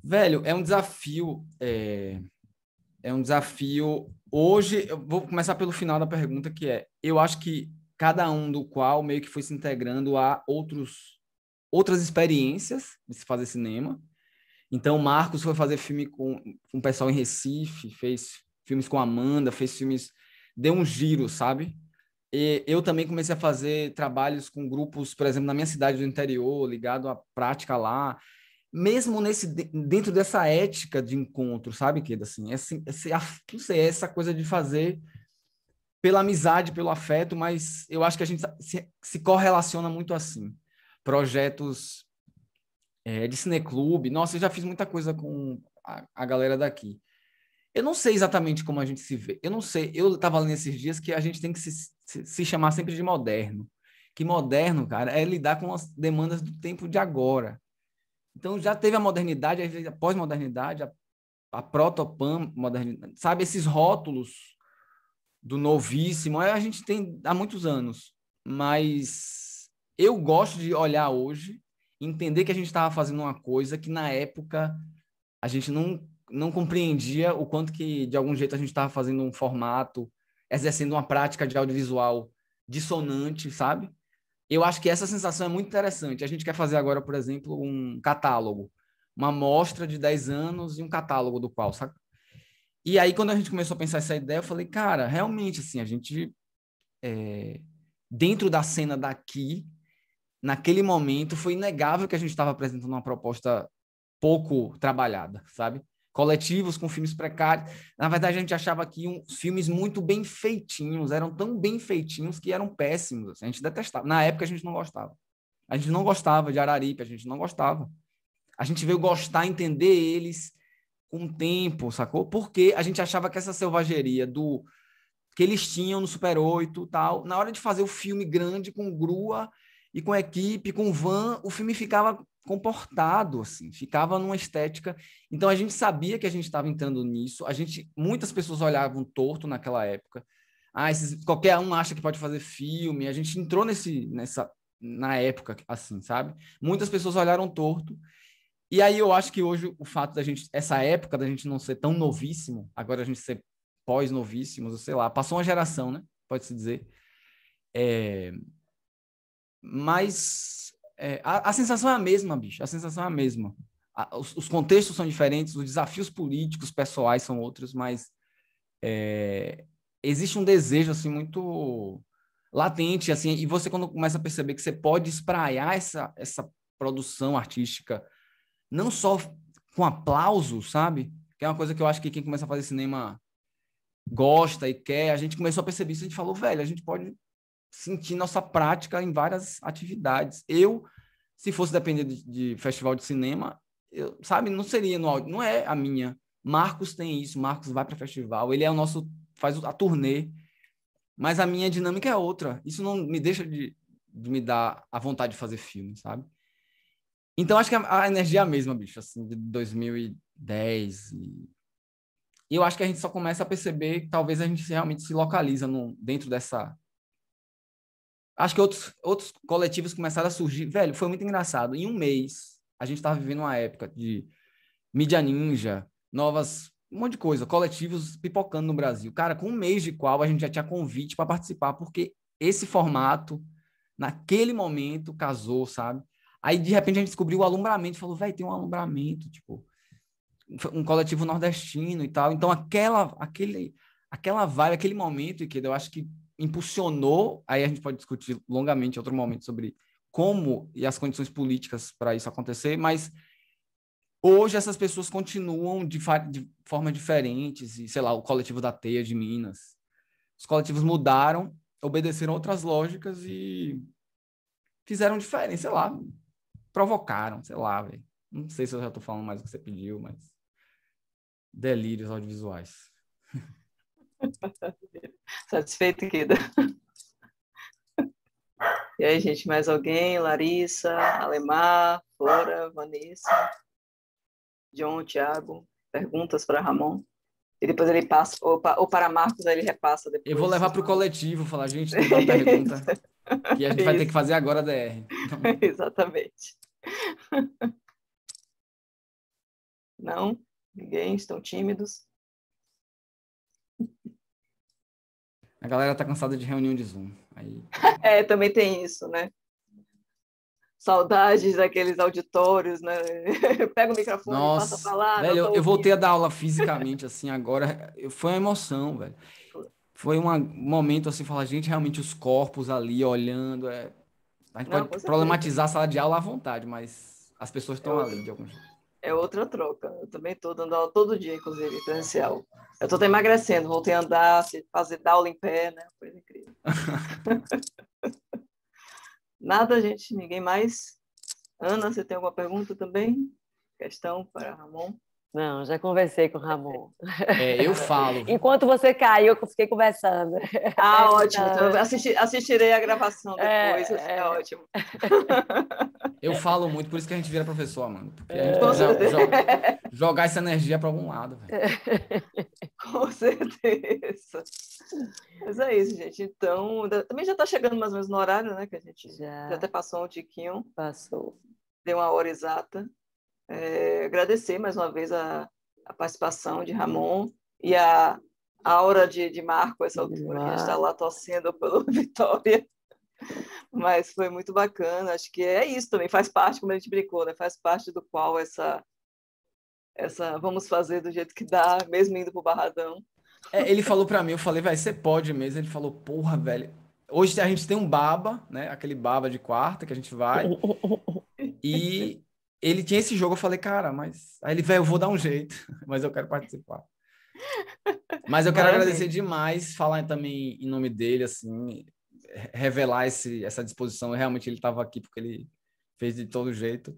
[SPEAKER 3] Velho, é um desafio. É um desafio. Hoje, eu vou começar pelo final da pergunta, que eu acho que cada um do qual meio que foi se integrando a outros outras experiências de se fazer cinema. Então, o Marcos foi fazer filme com o pessoal em Recife, fez filmes com a Amanda, fez filmes... Deu um giro, sabe? E eu também comecei a fazer trabalhos com grupos, por exemplo, na minha cidade do interior, ligado à prática lá, mesmo dentro dessa ética de encontro, sabe, Keda? Assim, não sei, essa coisa de fazer pela amizade, pelo afeto, mas eu acho que a gente se correlaciona muito assim. Projetos de cineclube. Nossa, eu já fiz muita coisa com a galera daqui. Eu não sei exatamente como a gente se vê. Eu não sei. Eu estava lendo esses dias que a gente tem que se chamar sempre de moderno. Que moderno, cara, é lidar com as demandas do tempo de agora. Então, já teve a modernidade, às vezes a pós-modernidade, a proto-pan-modernidade. Sabe, esses rótulos do novíssimo, a gente tem há muitos anos. Mas eu gosto de olhar hoje, entender que a gente estava fazendo uma coisa que, na época, a gente não compreendia o quanto que, de algum jeito, a gente estava fazendo um formato, exercendo uma prática de audiovisual dissonante, sabe? Eu acho que essa sensação é muito interessante. A gente quer fazer agora, por exemplo, um catálogo, uma amostra de 10 anos e um catálogo do qual, sabe? E aí, quando a gente começou a pensar essa ideia, eu falei, cara, realmente, assim, a gente, dentro da cena daqui, naquele momento, foi inegável que a gente estava apresentando uma proposta pouco trabalhada, sabe? Coletivos com filmes precários. Na verdade, a gente achava que filmes muito bem feitinhos, eram tão bem feitinhos que eram péssimos. Assim, a gente detestava. Na época, a gente não gostava. A gente não gostava de Araripe, a gente não gostava. A gente veio gostar, entender eles com o tempo, sacou? Porque a gente achava que essa selvageria que eles tinham no Super 8 tal, na hora de fazer o filme grande com grua e com equipe, com van, o filme ficava comportado, assim, ficava numa estética. Então a gente sabia que a gente estava entrando nisso. Muitas pessoas olhavam torto naquela época. Qualquer um acha que pode fazer filme. A gente entrou na época, assim, sabe? Muitas pessoas olharam torto. E aí eu acho que hoje o fato essa época da gente não ser tão novíssimo, agora a gente ser pós-novíssimos, sei lá, passou uma geração, né? Pode-se dizer. Mas a sensação é a mesma, bicho. A sensação é a mesma. Os contextos são diferentes, os desafios políticos, pessoais são outros, mas existe um desejo assim muito latente, assim, e você quando começa a perceber que você pode espraiar essa produção artística não só com aplauso, sabe? Que é uma coisa que eu acho que quem começa a fazer cinema gosta e quer. A gente começou a perceber isso, a gente falou, velho, a gente pode sentir nossa prática em várias atividades. Se fosse depender de festival de cinema, sabe, não seria no áudio, não é a minha. Marcos tem isso, Marcos vai para festival, ele é o nosso, faz a turnê, mas a minha dinâmica é outra. Isso não me deixa de me dar a vontade de fazer filme, sabe? Então, acho que a energia é a mesma, bicho, assim, de 2010. E eu acho que a gente só começa a perceber que talvez a gente realmente se localiza dentro dessa... Acho que outros coletivos começaram a surgir. Velho, foi muito engraçado. Em um mês, a gente estava vivendo uma época de mídia ninja, um monte de coisa, coletivos pipocando no Brasil. Cara, com um mês de qual a gente já tinha convite para participar, porque esse formato, naquele momento, casou, sabe? Aí, de repente, a gente descobriu o alumbramento, falou, velho, tem um alumbramento, tipo, um coletivo nordestino e tal. Então, aquela vibe, aquele momento, que eu acho que impulsionou, aí a gente pode discutir longamente em outro momento sobre como e as condições políticas para isso acontecer, mas hoje essas pessoas continuam de formas diferentes, e, sei lá, o coletivo da Teia de Minas. Os coletivos mudaram, obedeceram outras lógicas e fizeram diferença, sei lá, provocaram, sei lá, velho. Não sei se eu já estou falando mais do que você pediu, mas delírios audiovisuais.
[SPEAKER 2] Satisfeito, Kida? E aí, gente, mais alguém? Larissa, Alemar, Flora, Vanessa, John, Thiago, perguntas para Ramon? E depois ele passa, ou para Marcos, aí ele repassa depois.
[SPEAKER 3] Eu vou levar para o coletivo, falar, gente, tem uma pergunta que a gente vai ter que fazer agora, DR. Então...
[SPEAKER 2] Exatamente. Não? Ninguém? Estão tímidos?
[SPEAKER 3] A galera tá cansada de reunião de Zoom. Aí...
[SPEAKER 2] também tem isso, né? Saudades daqueles auditórios, né? Pega o microfone e passa
[SPEAKER 3] Nossa,
[SPEAKER 2] para lá.
[SPEAKER 3] velho, eu voltei a dar aula fisicamente, assim, agora. Foi uma emoção, velho. Foi um momento, assim, falar, gente, realmente os corpos ali olhando. A gente
[SPEAKER 2] Não,
[SPEAKER 3] pode
[SPEAKER 2] com certeza.
[SPEAKER 3] problematizar a sala de aula à vontade, mas as pessoas estão ali, de algum jeito.
[SPEAKER 2] É outra troca. Eu também estou dando aula todo dia, inclusive, presencial. Eu estou até emagrecendo, voltei a andar, dar aula em pé, né? Coisa incrível. Nada, gente, ninguém mais. Ana, você tem alguma pergunta também? Questão para Ramon?
[SPEAKER 1] Não, já conversei com o Ramon.
[SPEAKER 3] Eu falo.
[SPEAKER 1] Enquanto você caiu, eu fiquei conversando.
[SPEAKER 2] Ótimo. Então eu assistirei a gravação depois, vai ficar ótimo.
[SPEAKER 3] Eu falo muito, por isso que a gente vira professor, mano. Porque a
[SPEAKER 2] Com
[SPEAKER 3] gente
[SPEAKER 2] certeza.
[SPEAKER 3] jogar essa energia para algum lado, velho.
[SPEAKER 2] Com certeza. Mas é isso, gente. Então, também já está chegando mais ou menos no horário, né? Que a gente já até passou um tiquinho.
[SPEAKER 1] Passou.
[SPEAKER 2] Deu uma hora exata. Agradecer mais uma vez a participação de Ramon e a aura de Marco, essa altura, que a gente está lá torcendo pelo Vitória. Mas foi muito bacana. Acho que é isso também, faz parte, como a gente brincou, né? Faz parte do qual essa vamos fazer do jeito que dá, mesmo indo pro Barradão.
[SPEAKER 3] Ele falou para mim, eu falei, velho, você pode mesmo. Ele falou, porra, velho. Hoje a gente tem um baba, né? Aquele baba de quarta que a gente vai. E ele tinha esse jogo, eu falei, cara, mas... Aí ele, velho, eu vou dar um jeito, mas eu quero participar. Mas eu quero agradecer demais, falar também em nome dele, assim, revelar essa disposição. Realmente ele estava aqui porque ele fez de todo jeito.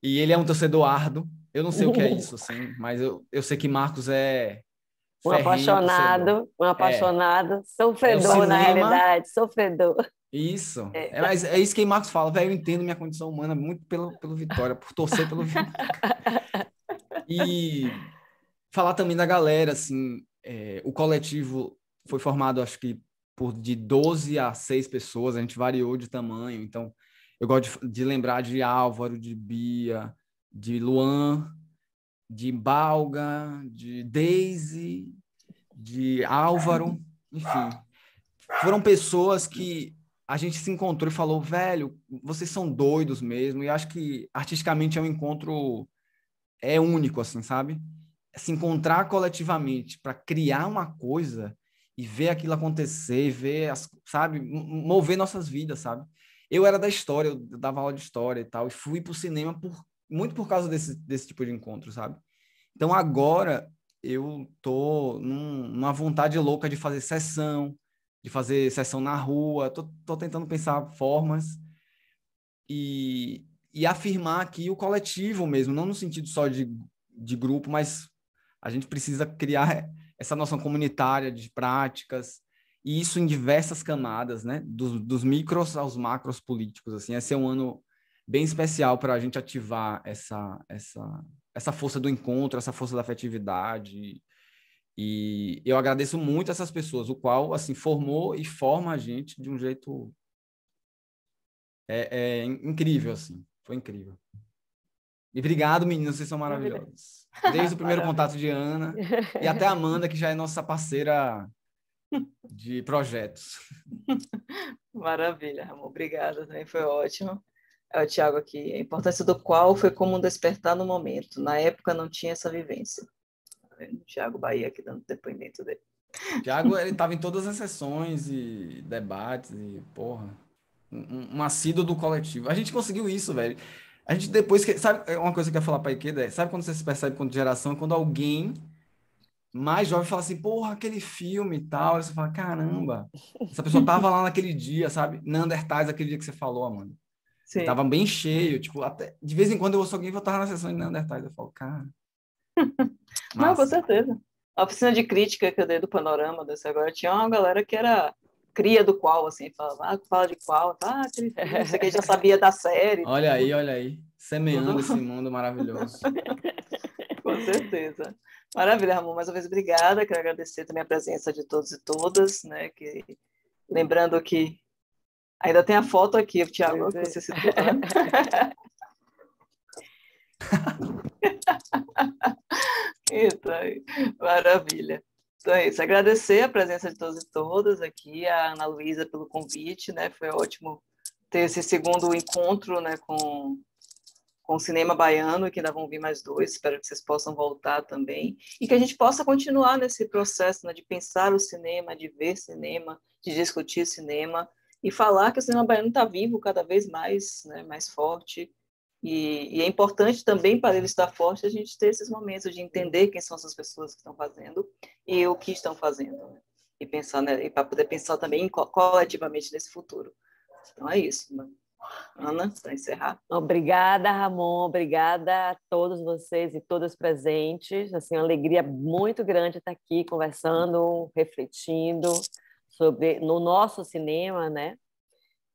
[SPEAKER 3] E ele é um torcedor árduo. Eu não sei o que é isso, assim, mas eu sei que Marcos é
[SPEAKER 1] um apaixonado, sofredor, na realidade, sofredor.
[SPEAKER 3] Isso. Mas é isso que Marcos fala, velho, eu entendo minha condição humana muito pelo Vitória, por torcer pelo Vitória. E falar também da galera, assim, o coletivo foi formado, acho que, de 12 a 6 pessoas, a gente variou de tamanho, então eu gosto de lembrar de Álvaro, de Bia, de Luan, de Balga, de Daisy, de Álvaro, enfim. Foram pessoas que a gente se encontrou e falou, velho, vocês são doidos mesmo, e acho que artisticamente é um encontro único, assim, sabe? Se encontrar coletivamente para criar uma coisa e ver aquilo acontecer, ver, sabe, mover nossas vidas, sabe? Eu era da história, eu dava aula de história e tal, e fui pro cinema muito por causa desse tipo de encontro, sabe? Então agora eu tô numa vontade louca de fazer sessão na rua, tô tentando pensar formas e afirmar aqui o coletivo mesmo, não no sentido só de grupo, mas a gente precisa criar essa noção comunitária de práticas, e isso em diversas camadas, né? Dos micros aos macros políticos, assim. Esse é um ano bem especial para a gente ativar essa força do encontro, essa força da afetividade. E eu agradeço muito essas pessoas, o qual, assim, formou e forma a gente de um jeito incrível, assim. Foi incrível. E obrigado, meninos, vocês são maravilhosos. Desde o primeiro contato de Ana e até a Amanda, que já é nossa parceira de projetos.
[SPEAKER 2] Maravilha, Ramon. Obrigada, também foi ótimo. O Tiago aqui. A importância do qual foi como um despertar no momento. Na época não tinha essa vivência. O Tiago Bahia aqui dando depoimento dele.
[SPEAKER 3] Tiago, ele estava em todas as sessões e debates e, porra, um assíduo do coletivo. A gente conseguiu isso, velho. A gente depois... Sabe uma coisa que eu ia falar para a Ikeda? Sabe quando você se percebe quanto geração? Quando alguém mais jovem fala assim, porra, aquele filme e tal. Aí você fala, caramba, essa pessoa tava lá naquele dia, sabe? Neandertais, aquele dia que você falou, mano. Sim. Tava bem cheio, tipo, até de vez em quando eu ouço alguém voltar na sessão de Neandertais. Eu falo, cara...
[SPEAKER 2] Não, com certeza. A oficina de crítica que eu dei do Panorama desse agora, tinha uma galera que era cria do qual, assim, falava, fala de qual, aquele filme, isso aqui já sabia da série.
[SPEAKER 3] Olha aí, semeando esse mundo maravilhoso.
[SPEAKER 2] Com certeza. Maravilha, Ramon, mais uma vez obrigada, quero agradecer também a presença de todos e todas, né, lembrando que ainda tem a foto aqui, o Tiago, que você citou, né? Eita, maravilha. Então é isso, agradecer a presença de todos e todas aqui, a Ana Luísa pelo convite, né? Foi ótimo ter esse segundo encontro, né, com o cinema baiano, que ainda vão vir mais 2, espero que vocês possam voltar também, e que a gente possa continuar nesse processo, né, de pensar o cinema, de ver cinema, de discutir cinema, e falar que o cinema baiano está vivo cada vez mais, né, mais forte, e é importante também para ele estar forte a gente ter esses momentos de entender quem são essas pessoas que estão fazendo e o que estão fazendo, né? E pensar, né, e para poder pensar também coletivamente nesse futuro. Então é isso, né? Ana, para encerrar.
[SPEAKER 1] Obrigada, Ramon, obrigada a todos vocês e todas presentes. Assim, uma alegria muito grande estar aqui conversando, refletindo no nosso cinema, né?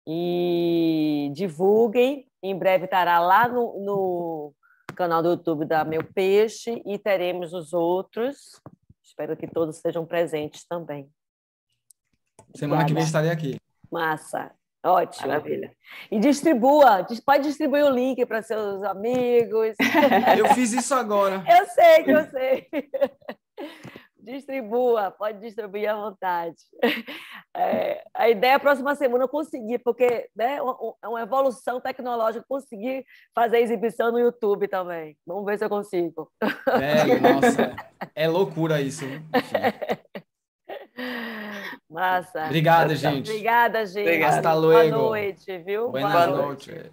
[SPEAKER 1] E divulguem, em breve estará lá no canal do YouTube da Meu Peixe e teremos os outros. Espero que todos sejam presentes também.
[SPEAKER 3] Semana que vem estarei aqui.
[SPEAKER 1] Massa. Ótimo.
[SPEAKER 2] Maravilha.
[SPEAKER 1] E distribua, pode distribuir o link para seus amigos.
[SPEAKER 3] Eu fiz isso agora.
[SPEAKER 1] Eu sei que eu sei. Distribua, pode distribuir à vontade. A ideia é a próxima semana eu conseguir, porque, né, é uma evolução tecnológica, conseguir fazer exibição no YouTube também. Vamos ver se eu consigo.
[SPEAKER 3] Nossa, é loucura isso.
[SPEAKER 1] Massa.
[SPEAKER 3] Obrigado, gente.
[SPEAKER 1] Obrigada, gente.
[SPEAKER 3] Hasta luego.
[SPEAKER 1] Boa noite, viu?
[SPEAKER 3] Boa noite.